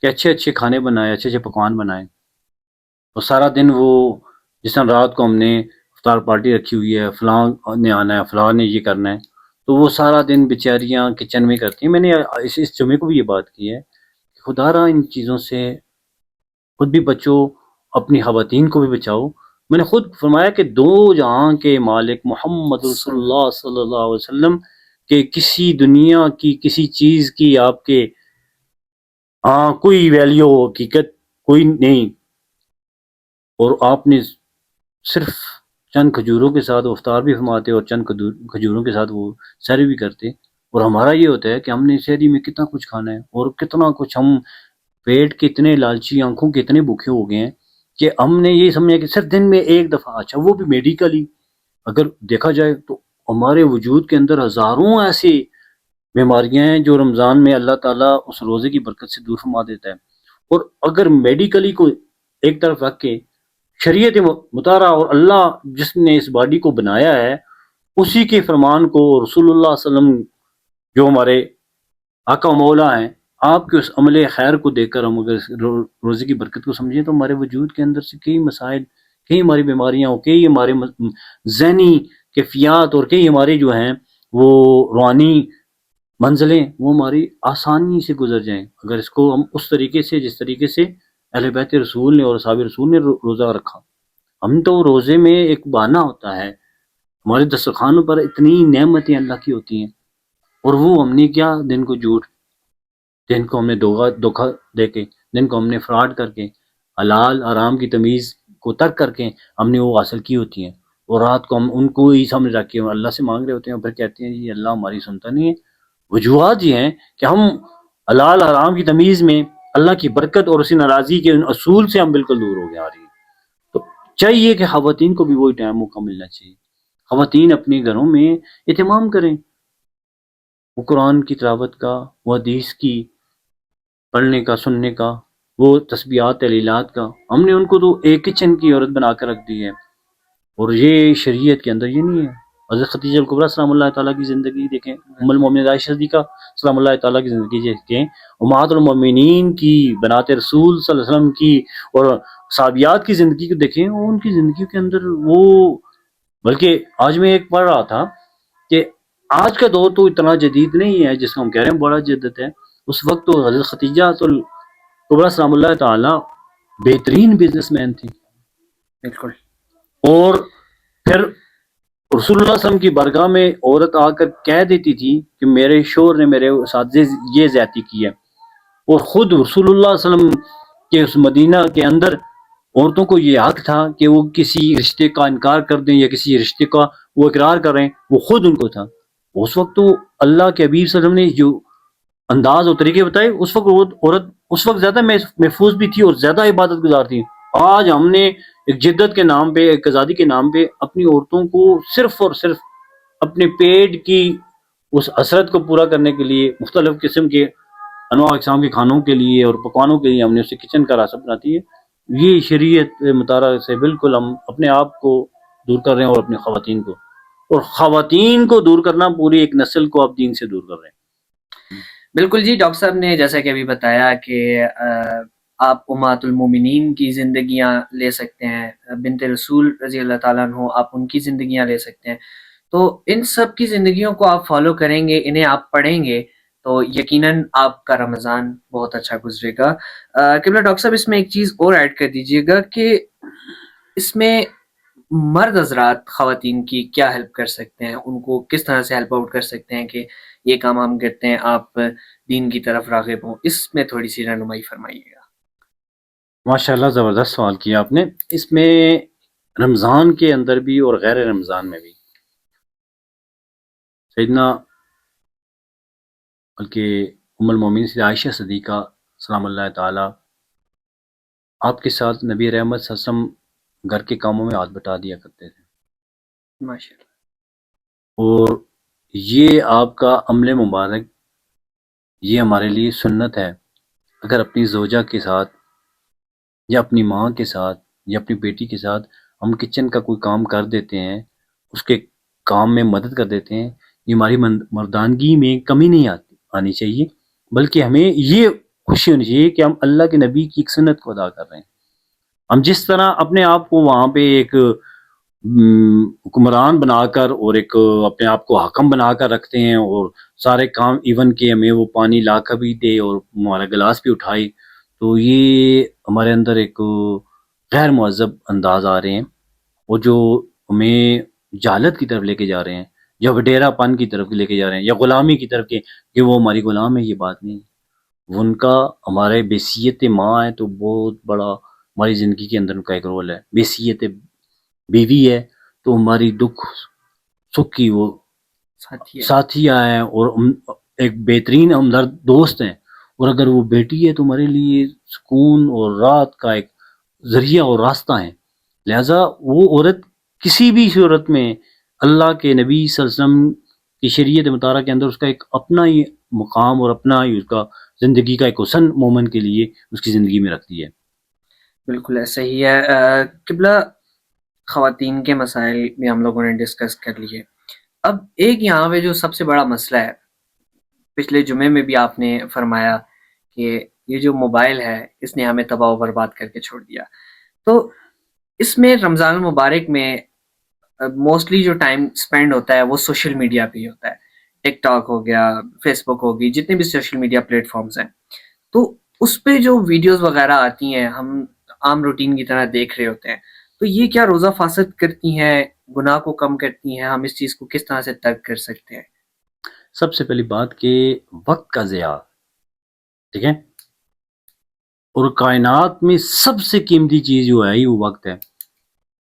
کہ اچھے اچھے کھانے بنائے، اچھے اچھے پکوان بنائیں. اور سارا دن وہ جس طرح رات کو ہم نے افطار پارٹی رکھی ہوئی ہے، فلاں نے آنا ہے، فلاں نے یہ کرنا ہے، تو وہ سارا دن بیچاریاں کچن میں کرتی ہیں. میں نے اس جمعے کو بھی یہ بات کی ہے کہ خدا را ان چیزوں سے خود بھی بچو اپنی خواتین کو بھی بچاؤ. میں نے خود فرمایا کہ دو جہاں کے مالک محمد رسول اللہ صلی اللہ علیہ وسلم کہ کسی دنیا کی کسی چیز کی آپ کے کوئی ویلیو حقیقت کوئی نہیں، اور آپ نے صرف چند کھجوروں کے ساتھ افطار بھی فرماتے اور چند کھجوروں کے ساتھ وہ سحری بھی کرتے. اور ہمارا یہ ہوتا ہے کہ ہم نے سحری میں کتنا کچھ کھانا ہے اور کتنا کچھ، ہم پیٹ کے اتنے لالچی، آنکھوں کے اتنے بھوکے ہو گئے ہیں کہ ہم نے یہ سمجھا کہ صرف دن میں ایک دفعہ، اچھا وہ بھی میڈیکلی اگر دیکھا جائے تو ہمارے وجود کے اندر ہزاروں ایسی بیماریاں ہیں جو رمضان میں اللہ تعالیٰ اس روزے کی برکت سے دور فرما دیتا ہے. اور اگر میڈیکلی کو ایک طرف رکھ کے شریعت مطالعہ اور اللہ جس نے اس باڈی کو بنایا ہے اسی کے فرمان کو، رسول اللہ صلی اللہ علیہ وسلم جو ہمارے آقا و مولا ہیں، آپ کے اس عمل خیر کو دیکھ کر ہم اگر روزے کی برکت کو سمجھیں تو ہمارے وجود کے اندر سے کئی مسائل، کئی ہماری بیماریاں ہوں، کئی ہمارے ذہنی کیفیات اور کئی ہمارے جو ہیں وہ روحانی منزلیں وہ ہماری آسانی سے گزر جائیں اگر اس کو ہم اس طریقے سے، جس طریقے سے اہل بیت رسول نے اور اصحاب رسول نے روزہ رکھا. ہم تو روزے میں ایک بہانہ ہوتا ہے، ہمارے دسترخوانوں پر اتنی نعمتیں اللہ کی ہوتی ہیں اور وہ ہم نے کیا، دن کو جھوٹ، دن کو ہم نے دھوکہ دے کے، دن کو ہم نے فراڈ کر کے، حلال حرام کی تمیز کو ترک کر کے ہم نے وہ حاصل کی ہوتی ہیں. اور رات کو ہم ان کو ہی سامنے رکھ کے اللہ سے مانگ رہے ہوتے ہیں اور پھر کہتے ہیں جی اللہ ہماری سنتا نہیں ہے. وجوہات یہ ہیں کہ ہم حلال حرام کی تمیز میں اللہ کی برکت اور اسی ناراضی کے ان اصول سے ہم بالکل دور ہو گئے آ رہی ہیں. تو چاہیے کہ خواتین کو بھی وہی ٹائم موقع ملنا چاہیے. خواتین اپنے گھروں میں اہتمام کریں، وہ قرآن کی تلاوت کا، وہ حدیث کی پڑھنے کا، سننے کا، وہ تسبیحات تحلیلات کا. ہم نے ان کو تو ایک کچن کی عورت بنا کر رکھ دی ہے اور یہ شریعت کے اندر یہ نہیں ہے. حضرت خدیجہ الکبریٰ سلام اللہ تعالیٰ کی زندگی دیکھیں، ام المومنین عائشہ صدیقہ سلام اللہ تعالیٰ کی زندگی دیکھیں، امہات المومنین کی، بنات رسول صلی اللہ علیہ وسلم کی اور صحابیات کی زندگی کو دیکھیں، ان کی زندگی کے اندر وہ، بلکہ آج میں ایک پڑھ رہا تھا کہ آج کا دور تو اتنا جدید نہیں ہے جس کو ہم کہہ رہے ہیں بڑا جدت ہے. اس وقت تو حضرت خدیجہ الکبریٰ سلام اللہ تعالیٰ بہترین بزنس مین تھی. بالکل. اور پھر رسول اللہ صلی اللہ علیہ وسلم کی بارگاہ میں عورت آ کر کہہ دیتی تھی کہ میرے شوہر نے میرے ساتھ یہ زیادتی کی ہے، اور خود رسول اللہ صلی اللہ علیہ وسلم کے اس مدینہ کے اندر عورتوں کو یہ حق تھا کہ وہ کسی رشتے کا انکار کر دیں یا کسی رشتے کا وہ اقرار کریں، وہ خود ان کو تھا. اس وقت تو اللہ کے حبیب صلی اللہ علیہ وسلم نے جو انداز اور طریقے بتائے، اس وقت عورت اس وقت زیادہ محفوظ بھی تھی اور زیادہ عبادت گزار تھی. آج ہم نے ایک جدت کے نام پہ، ایک آزادی کے نام پہ اپنی عورتوں کو صرف اور صرف اپنے پیٹ کی اس حسرت کو پورا کرنے کے لیے مختلف قسم کے انواع اقسام کے کھانوں کے لیے اور پکوانوں کے لیے ہم نے اسے کچن کا راستہ بناتی ہے. یہ شریعت مطالعہ سے بالکل ہم اپنے آپ کو دور کر رہے ہیں اور اپنی خواتین کو، اور خواتین کو دور کرنا پوری ایک نسل کو آپ دین سے دور کر رہے ہیں. بالکل جی. ڈاکٹر صاحب نے جیسا کہ ابھی بتایا کہ آپ امہات المومنین کی زندگیاں لے سکتے ہیں، بنت رسول رضی اللہ تعالیٰ عنہ، آپ ان کی زندگیاں لے سکتے ہیں. تو ان سب کی زندگیوں کو آپ فالو کریں گے، انہیں آپ پڑھیں گے تو یقیناً آپ کا رمضان بہت اچھا گزرے گا. قبلہ ڈاکٹر صاحب اس میں ایک چیز اور ایڈ کر دیجیے گا کہ اس میں مرد حضرات خواتین کی کیا ہیلپ کر سکتے ہیں، ان کو کس طرح سے ہیلپ آؤٹ کر سکتے ہیں کہ یہ کام ہم کرتے ہیں، آپ دین کی طرف راغب ہوں. اس میں تھوڑی سی رہنمائی فرمائیے گا. ماشاء اللہ، زبردست سوال کیا آپ نے. اس میں رمضان کے اندر بھی اور غیر رمضان میں بھی سیدنا بلکہ ام المومنین سیدہ عائشہ صدیقہ سلام اللہ تعالیٰ آپ کے ساتھ نبی رحمت صلی اللہ علیہ وسلم گھر کے کاموں میں ہاتھ بٹا دیا کرتے تھے. ماشاء اللہ. اور یہ آپ کا عمل مبارک، یہ ہمارے لیے سنت ہے. اگر اپنی زوجہ کے ساتھ یا اپنی ماں کے ساتھ یا اپنی بیٹی کے ساتھ ہم کچن کا کوئی کام کر دیتے ہیں، اس کے کام میں مدد کر دیتے ہیں، یہ ہماری مردانگی میں کمی نہیں آنی چاہیے، بلکہ ہمیں یہ خوشی ہونی چاہیے کہ ہم اللہ کے نبی کی ایک سنت کو ادا کر رہے ہیں. ہم جس طرح اپنے آپ کو وہاں پہ ایک حکمران بنا کر اور ایک اپنے آپ کو حاکم بنا کر رکھتے ہیں اور سارے کام ایون کہ ہمیں وہ پانی لا کر بھی دے اور ہمارا گلاس بھی اٹھائے، تو یہ ہمارے اندر ایک غیر مہذب انداز آ رہے ہیں، اور جو ہمیں جہالت کی طرف لے کے جا رہے ہیں، یا وڈیرا پن کی طرف لے کے جا رہے ہیں، یا غلامی کی طرف کہ وہ ہماری غلام ہے. یہ بات نہیں. وہ ان کا ہمارے بیسیت ماں ہے تو بہت بڑا ہماری زندگی کے اندر ان کا ایک رول ہے. بیسیت بیوی ہے تو ہماری دکھ سکھ کی وہ ساتھی ہے. ساتھی ہیں، اور ایک بہترین ہمدرد دوست ہیں. اور اگر وہ بیٹی ہے تو ہمارے لیے سکون اور راحت کا ایک ذریعہ اور راستہ ہے. لہذا وہ عورت کسی بھی صورت میں اللہ کے نبی صلی اللہ علیہ وسلم کی شریعت مطالعہ کے اندر اس کا ایک اپنا ہی مقام اور اپنا ہی اس کا زندگی کا ایک حسن مومن کے لیے اس کی زندگی میں رکھتی ہے. بالکل ایسا ہی ہے. قبلہ خواتین کے مسائل بھی ہم لوگوں نے ڈسکس کر لیے. اب ایک یہاں پہ جو سب سے بڑا مسئلہ ہے، پچھلے جمعے میں بھی آپ نے فرمایا کہ یہ جو موبائل ہے اس نے ہمیں تباہ و برباد کر کے چھوڑ دیا. تو اس میں رمضان المبارک میں موسٹلی جو ٹائم سپینڈ ہوتا ہے وہ سوشل میڈیا پہ ہی ہوتا ہے. ٹک ٹاک ہو گیا، فیس بک ہوگی، جتنے بھی سوشل میڈیا پلیٹ فارمز ہیں، تو اس پہ جو ویڈیوز وغیرہ آتی ہیں ہم عام روٹین کی طرح دیکھ رہے ہوتے ہیں. تو یہ کیا روزہ فاسد کرتی ہیں، گناہ کو کم کرتی ہیں؟ ہم اس چیز کو کس طرح سے ترک کر سکتے ہیں؟ سب سے پہلی بات کہ وقت کا ضیاع، ٹھیک ہے، اور کائنات میں سب سے قیمتی چیز جو ہے وہ وقت ہے،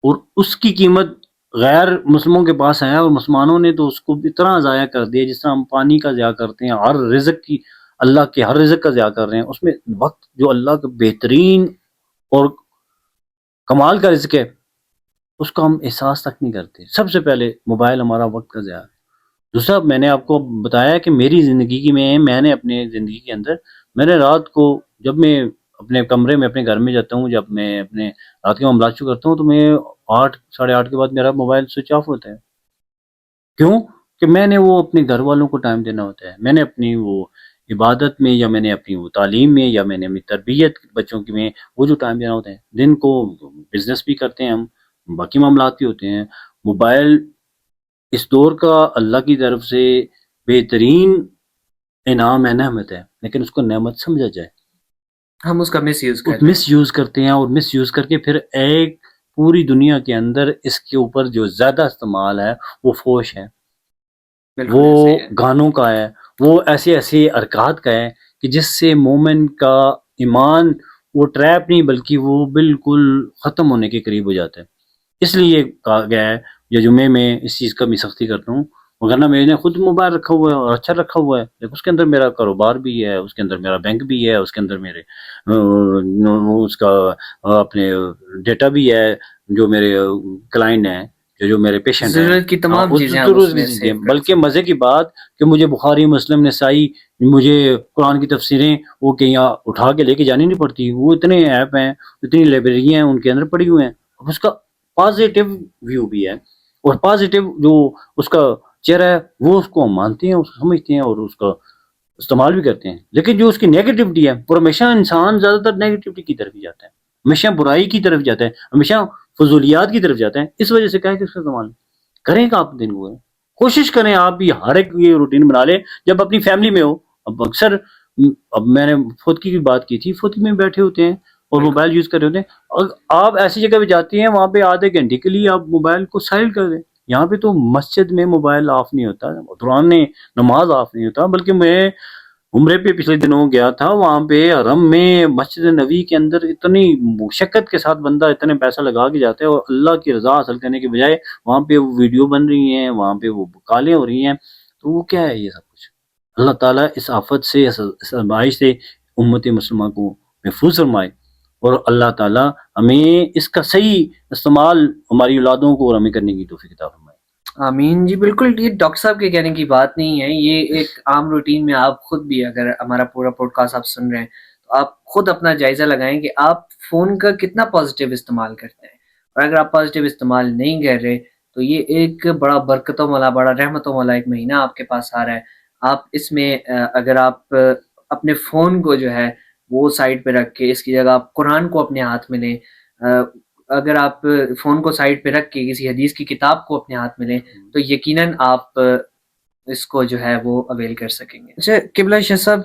اور اس کی قیمت غیر مسلموں کے پاس ہے، اور مسلمانوں نے تو اس کو اتنا ضائع کر دیا جس طرح ہم پانی کا ضیاع کرتے ہیں، ہر رزق کی اللہ کے ہر رزق کا ضیاع کر رہے ہیں. اس میں وقت جو اللہ کا بہترین اور کمال کا رزق ہے اس کا ہم احساس تک نہیں کرتے. سب سے پہلے موبائل ہمارا وقت کا ضیاع. دوسرا، میں نے آپ کو بتایا کہ میری زندگی میں نے اپنے زندگی کے اندر میں نے رات کو جب میں اپنے کمرے میں اپنے گھر میں جاتا ہوں، جب میں اپنے رات کے معاملات شروع کرتا ہوں تو میں 8 ساڑھے 8 کے بعد میرا موبائل سوئچ آف ہوتا ہے. کیوں؟ کہ میں نے وہ اپنے گھر والوں کو ٹائم دینا ہوتا ہے، میں نے اپنی وہ عبادت میں، یا میں نے اپنی وہ تعلیم میں، یا میں نے اپنی تربیت بچوں کی میں وہ جو ٹائم دینا ہوتا ہے. دن کو بزنس بھی کرتے ہیں ہم، باقی معاملات بھی ہوتے ہیں. موبائل اس دور کا اللہ کی طرف سے بہترین انعام ہے، نعمت ہے، لیکن اس کو نعمت سمجھا جائے. ہم اس کا مس یوز کر رہے ہیں. مس یوز کرتے ہیں، اور مس یوز کر کے پھر ایک پوری دنیا کے اندر اس کے اوپر جو زیادہ استعمال ہے وہ فوش ہے، بالکل وہ ایسے ہی ہے. گانوں کا ہے، وہ ایسے ایسے حرکات کا ہے کہ جس سے مومن کا ایمان وہ ٹریپ نہیں بلکہ وہ بالکل ختم ہونے کے قریب ہو جاتا ہے. اس لیے کہا گیا ہے، یا جمعے میں اس چیز کا بھی سختی کرتا ہوں، وغیرہ میں نے خود موبائل رکھا ہوا ہے اور اچھا رکھا ہوا ہے، لیکن اس کے اندر میرا کاروبار بھی ہے، اس کے اندر میرا بینک بھی ہے، اس کے اندر میرے اس کا اپنے ڈیٹا بھی ہے، جو میرے کلائنٹ ہیں، جو میرے پیشنٹ ہیں، ضرورت کی تمام اس چیزیں ہم ضرورت اس کی میں چیزیں. سیو کر بلکہ سکتے مزے کی بات کہ مجھے بخاری، مسلم، نسائی، مجھے قرآن کی تفسیریں وہ کہیں اٹھا کے لے کے جانی نہیں پڑتی. وہ اتنے ایپ ہیں، اتنی لائبریری ہیں ان کے اندر پڑی ہوئے ہیں. اس کا پازیٹیو ویو بھی ہے، اور پازیٹیو جو اس کا چہرہ ہے وہ اس کو ہم مانتے ہیں، اس کو سمجھتے ہیں، اور اس کا استعمال بھی کرتے ہیں. لیکن جو اس کی نیگیٹیوٹی ہے، اور ہمیشہ انسان زیادہ تر نیگیٹیوٹی کی طرف ہی جاتا ہے، ہمیشہ برائی کی طرف جاتا ہے، ہمیشہ فضولیات کی طرف جاتا ہے. اس وجہ سے کہا ہے کہ اس کا استعمال کریں کہ آپ دن کو کوشش کریں آپ بھی ہر ایک یہ روٹین بنا لیں جب اپنی فیملی میں ہو. اب اکثر اب میں نے فوتکی کی بات کی تھی، فوتکی میں بیٹھے ہوتے ہیں اور بالکل. موبائل یوز کر رہے ہوتے ہیں، اور آپ ایسی جگہ پہ جاتے ہیں وہاں پہ آدھے گھنٹے کے لیے آپ موبائل کو سائلنٹ کر دیں. یہاں پہ تو مسجد میں موبائل آف نہیں ہوتا، دوران نماز آف نہیں ہوتا. بلکہ میں عمرے پہ پچھلے دنوں گیا تھا، وہاں پہ حرم میں مسجد نبی کے اندر اتنی مشقت کے ساتھ بندہ اتنے پیسہ لگا کے جاتا ہے، اور اللہ کی رضا حاصل کرنے کے بجائے وہاں پہ وہ ویڈیو بن رہی ہیں، وہاں پہ وہ کالیں ہو رہی ہیں. تو وہ کیا ہے یہ سب کچھ؟ اللہ تعالیٰ اس آفت سے، اس آزمائش سے امت مسلمہ کو محفوظ فرمائے، اور اللہ تعالیٰ ہمیں اس کا صحیح استعمال ہماری اولادوں کو اور ہمیں کرنے کی توفیق عطا فرمائے. آمین جی. بالکل یہ ڈاکٹر صاحب کے کہنے کی بات نہیں ہے، یہ ایک عام روٹین میں آپ خود بھی اگر ہمارا پورا پوڈ کاسٹ آپ سن رہے ہیں تو آپ خود اپنا جائزہ لگائیں کہ آپ فون کا کتنا پازیٹیو استعمال کرتے ہیں. اور اگر آپ پازیٹیو استعمال نہیں کر رہے تو یہ ایک بڑا برکتوں والا، بڑا رحمتوں والا ایک مہینہ آپ کے پاس آ رہا ہے. آپ اس میں اگر آپ اپنے فون کو جو ہے وہ سائڈ پہ رکھ کے اس کی جگہ آپ قرآن کو اپنے ہاتھ میں لیں. اگر آپ فون کو سائڈ پہ رکھ کے کسی حدیث کی کتاب کو اپنے ہاتھ میں لیں تو یقیناً آپ اس کو جو ہے وہ اویل کر سکیں گے. اچھا قبلہ شاہ صاحب،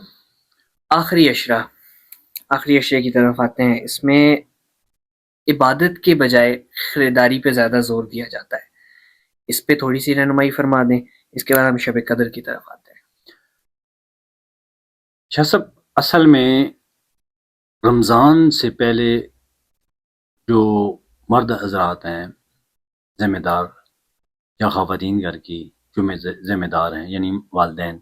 آخری اشرا کی طرف آتے ہیں. اس میں عبادت کے بجائے خریداری پہ زیادہ زور دیا جاتا ہے. اس پہ تھوڑی سی رہنمائی فرما دیں. اس کے بعد ہم شب قدر کی طرف آتے ہیں. شاہ صاحب، اصل میں رمضان سے پہلے جو مرد حضرات ہیں ذمہ دار، یا خواتین گھر کی جو میں ذمہ دار ہیں یعنی والدین،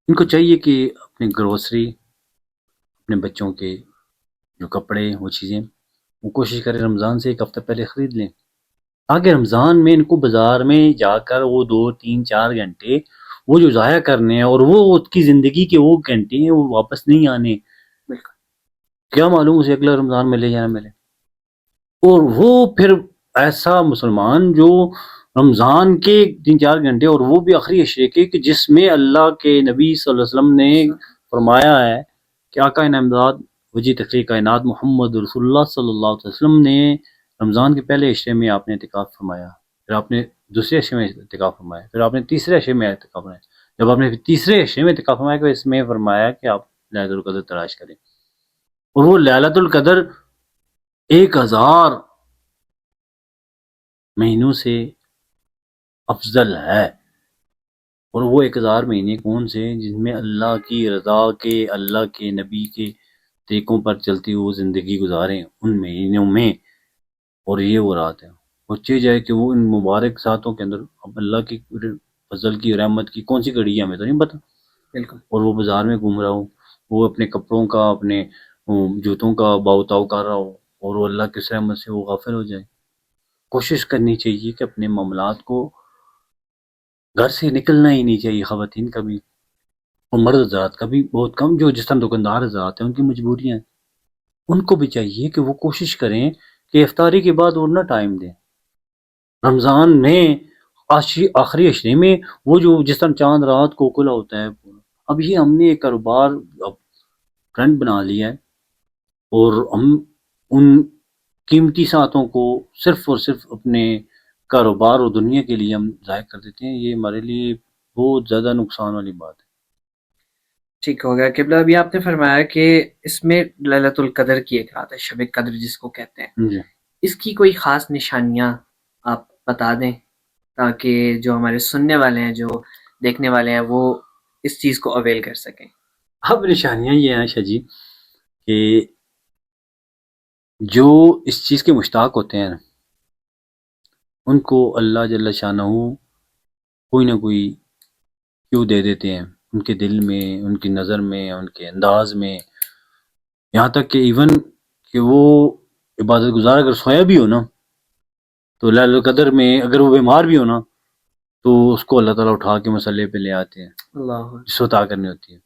ان کو چاہیے کہ اپنی گروسری، اپنے بچوں کے جو کپڑے، وہ چیزیں وہ کوشش کریں رمضان سے ایک ہفتہ پہلے خرید لیں. آگے رمضان میں ان کو بازار میں جا کر وہ 2 3 4 گھنٹے وہ جو ضائع کرنے ہیں، اور وہ اس کی زندگی کے وہ گھنٹے ہیں وہ واپس نہیں آنے. بالکل. کیا معلوم اسے اگلا رمضان ملے یا نہ ملے. اور وہ پھر ایسا مسلمان جو رمضان کے 3 4 گھنٹے، اور وہ بھی آخری عشرے کے، کہ جس میں اللہ کے نبی صلی اللہ علیہ وسلم نے فرمایا ہے کہ آقا انعامداد وجی تخلیق کائنات محمد رسول اللہ صلی اللہ علیہ وسلم نے رمضان کے پہلے عشرے میں آپ نے اعتکاف فرمایا، پھر آپ نے دوسرے عشرے میں اعتکاف فرمایا، پھر آپ نے تیسرے عشرے میں اعتکاف فرمایا. جب آپ نے تیسرے عشرے میں اعتکاف فرمایا تو اس میں فرمایا کہ آپ لیلۃ القدر تلاش کریں. اور وہ لیلۃ القدر 1000 مہینوں سے افضل ہے. اور وہ 1000 مہینے کون سے ہیں جن میں اللہ کی رضا کے، اللہ کے نبی کے طریقوں پر چلتی ہوئی زندگی گزاریں ان مہینوں میں. اور یہ وہ رات ہے، سوچی جائے کہ وہ ان مبارک ساتوں کے اندر اب اللہ کی فضل کی رحمت کی کون سی گھڑی ہے ہمیں تو نہیں پتہ. بالکل. اور وہ بازار میں گھوم رہا ہوں، وہ اپنے کپڑوں کا، اپنے جوتوں کا باؤ تاؤ کر رہا ہو، اور وہ اللہ کی رحمت سے وہ غافل ہو جائے. کوشش کرنی چاہیے کہ اپنے معاملات کو، گھر سے نکلنا ہی نہیں چاہیے خواتین کا بھی، اور مرد حضرات کا بھی بہت کم. جو جس طرح دکاندار حضرات ہیں ان کی مجبوریاں ہیں، ان کو بھی چاہیے کہ وہ کوشش کریں کہ افطاری کے بعد اور نہ ٹائم دیں. رمضان میں آخری عشرے میں وہ جو جس طرح چاند رات کو کھلا ہوتا ہے، اب یہ ہم نے ایک کاروبار اب ٹرینڈ بنا لیا ہے، اور ہم ان قیمتی ساعتوں کو صرف اور صرف اپنے کاروبار اور دنیا کے لیے ہم ضائع کر دیتے ہیں. یہ ہمارے لیے بہت زیادہ نقصان والی بات ہے. ٹھیک ہو گیا قبلہ. ابھی آپ نے فرمایا کہ اس میں لیلۃ القدر کی ایک رات ہے، شب قدر جس کو کہتے ہیں. جی، اس کی کوئی خاص نشانیاں آپ بتا دیں تاکہ جو ہمارے سننے والے ہیں، جو دیکھنے والے ہیں، وہ اس چیز کو اویل کر سکیں. اب نشانیاں یہ ہیں شاہ جی کہ جو اس چیز کے مشتاق ہوتے ہیں ان کو اللہ جل شانہ کوئی نہ کوئی کیوں دے دیتے ہیں ان کے دل میں، ان کی نظر میں، ان کے انداز میں. یہاں تک کہ ایون کہ وہ عبادت گزار اگر سویا بھی ہو نا تو لیلۃ القدر میں اگر وہ بیمار بھی ہو نا تو اس کو اللہ تعالیٰ اٹھا کے مصلی پہ لے آتے ہیں اللہ. جس کو عطا کرنی ہوتی ہے.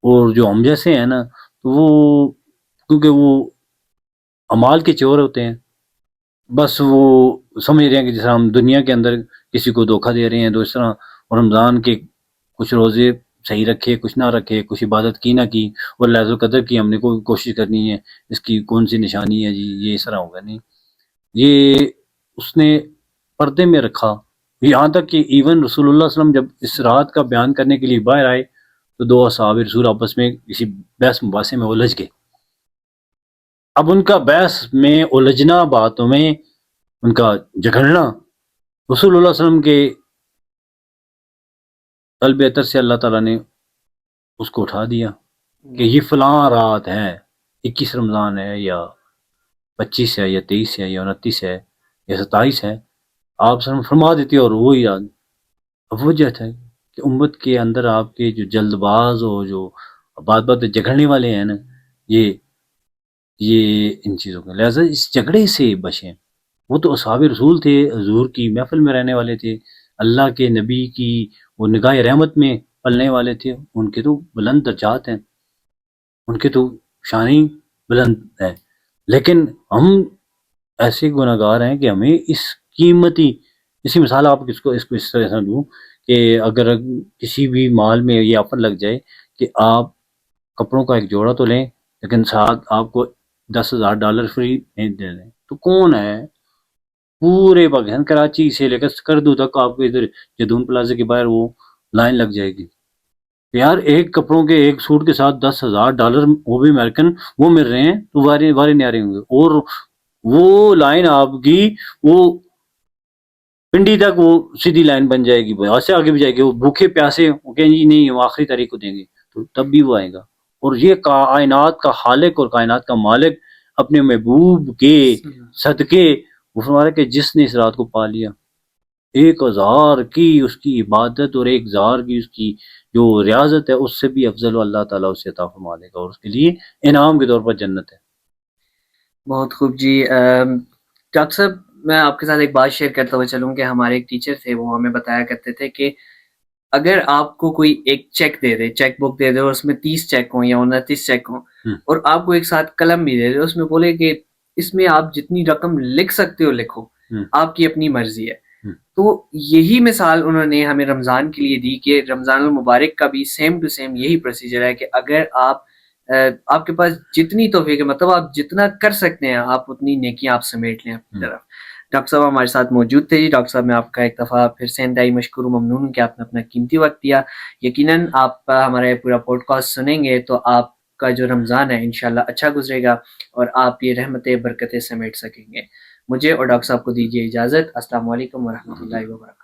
اور جو ہم جیسے ہیں نا تو وہ کیونکہ وہ اعمال کے چور ہوتے ہیں، بس وہ سمجھ رہے ہیں کہ جس طرح ہم دنیا کے اندر کسی کو دھوکہ دے رہے ہیں تو اس طرح رمضان کے کچھ روزے صحیح رکھے، کچھ نہ رکھے، کچھ عبادت کی نہ کی، اور لیلۃ القدر کی ہم نے کوشش کرنی ہے اس کی کون سی نشانی ہے جی، یہ اس طرح ہوگا نہیں. یہ اس نے پردے میں رکھا. یہاں تک کہ ایون رسول اللہ صلی اللہ علیہ وسلم جب اس رات کا بیان کرنے کے لیے باہر آئے تو 2 اصحاب رسول آپس میں کسی بحث مباحثے میں الجھ گئے. اب ان کا بحث میں الجھنا، باتوں میں ان کا جھگڑنا، رسول اللہ صلی اللہ علیہ وسلم کے طلب عطر سے اللہ تعالیٰ نے اس کو اٹھا دیا کہ یہ فلاں رات ہے، 21 رمضان ہے یا 25 ہے یا 23 ہے یا 29 ہے یا 27 ہے. آپ صلی اللہ علیہ وسلم فرما دیتی اور وہی یاد. اب وجہ ہے کہ امت کے اندر آپ کے جو جلد باز ہو، جو بات بات جھگڑنے والے ہیں نا، یہ ان چیزوں کا، لہذا اس جھگڑے سے بچیں. وہ تو اصحاب رسول تھے، حضور کی محفل میں رہنے والے تھے، اللہ کے نبی کی وہ نگاہ رحمت میں پلنے والے تھے. ان کے تو بلند درجات ہیں، ان کے تو شانی بلند ہے. لیکن ہم ایسے گناہ گار ہیں کہ ہمیں اس قیمتی، اسی مثال آپ اس کو اس طرح سے دوں کہ اگر کسی بھی مال میں یہ آفر لگ جائے کہ آپ کپڑوں کا ایک جوڑا تو لیں لیکن ساتھ آپ کو $10,000 فری نہیں دے دیں، تو کون ہے پورے پاکستان، کراچی سے لے کر سکردو تک آپ کو ادھر جدون پلازے کے باہر وہ لائن لگ جائے گی. یار ایک کپڑوں کے ایک سوٹ کے ساتھ $10,000 وہ بھی امریکن وہ مل رہے ہیں تو وارے نہیں آ رہے ہوں گے. اور وہ لائن آپ کی وہ پنڈی تک وہ سیدھی لائن بن جائے گی، وہاں سے آگے بھی جائے گی. وہ بھوکے پیاسے وہ کہیں جی نہیں ہم آخری تاریخ کو دیں گے، تو تب بھی وہ آئے گا. اور یہ کائنات کا خالق اور کائنات کا مالک اپنے محبوب کے صدقے وہ فرما رہا ہے کہ جس نے اس رات کو پا لیا، 1000 کی اس کی عبادت اور 1000 کی اس کی جو ریاضت ہے اس سے بھی افضل اللہ تعالیٰ اسے عطا فرما دے گا، اور اس کے لیے انعام کے طور پر جنت ہے. بہت خوب جی. ڈاکٹر صاحب میں آپ کے ساتھ ایک بات شیئر کرتا ہوا چلوں کہ ہمارے ایک ٹیچر تھے، وہ ہمیں بتایا کرتے تھے کہ اگر آپ کو کوئی ایک چیک دے دے، چیک بک دے دے اور اس میں 30 چیک ہوں یا 29 چیک ہوں، اور آپ کو ایک ساتھ قلم بھی دے دے، اس میں بولے کہ اس میں آپ جتنی رقم لکھ سکتے ہو لکھو، آپ کی اپنی مرضی ہے. تو یہی مثال انہوں نے ہمیں رمضان کے لیے دی کہ رمضان المبارک کا بھی سیم ٹو سیم یہی پروسیجر ہے کہ اگر آپ کے پاس جتنی توفیق ہے، مطلب آپ جتنا کر سکتے ہیں آپ اتنی نیکیاں آپ سمیٹ لیں اپنی طرف. ڈاکٹر صاحب ہمارے ساتھ موجود تھے. جی ڈاکٹر صاحب میں آپ کا ایک دفعہ پھر سے انتہائی مشکور و ممنون ہوں کہ آپ نے اپنا قیمتی وقت دیا. یقیناً آپ ہمارا پورا پوڈ کاسٹ سنیں گے تو آپ کا جو رمضان ہے انشاءاللہ اچھا گزرے گا اور آپ یہ رحمتیں برکتیں سمیٹ سکیں گے. مجھے اور ڈاکٹر صاحب کو دیجیے اجازت. السلام علیکم ورحمۃ اللہ وبرکاتہ.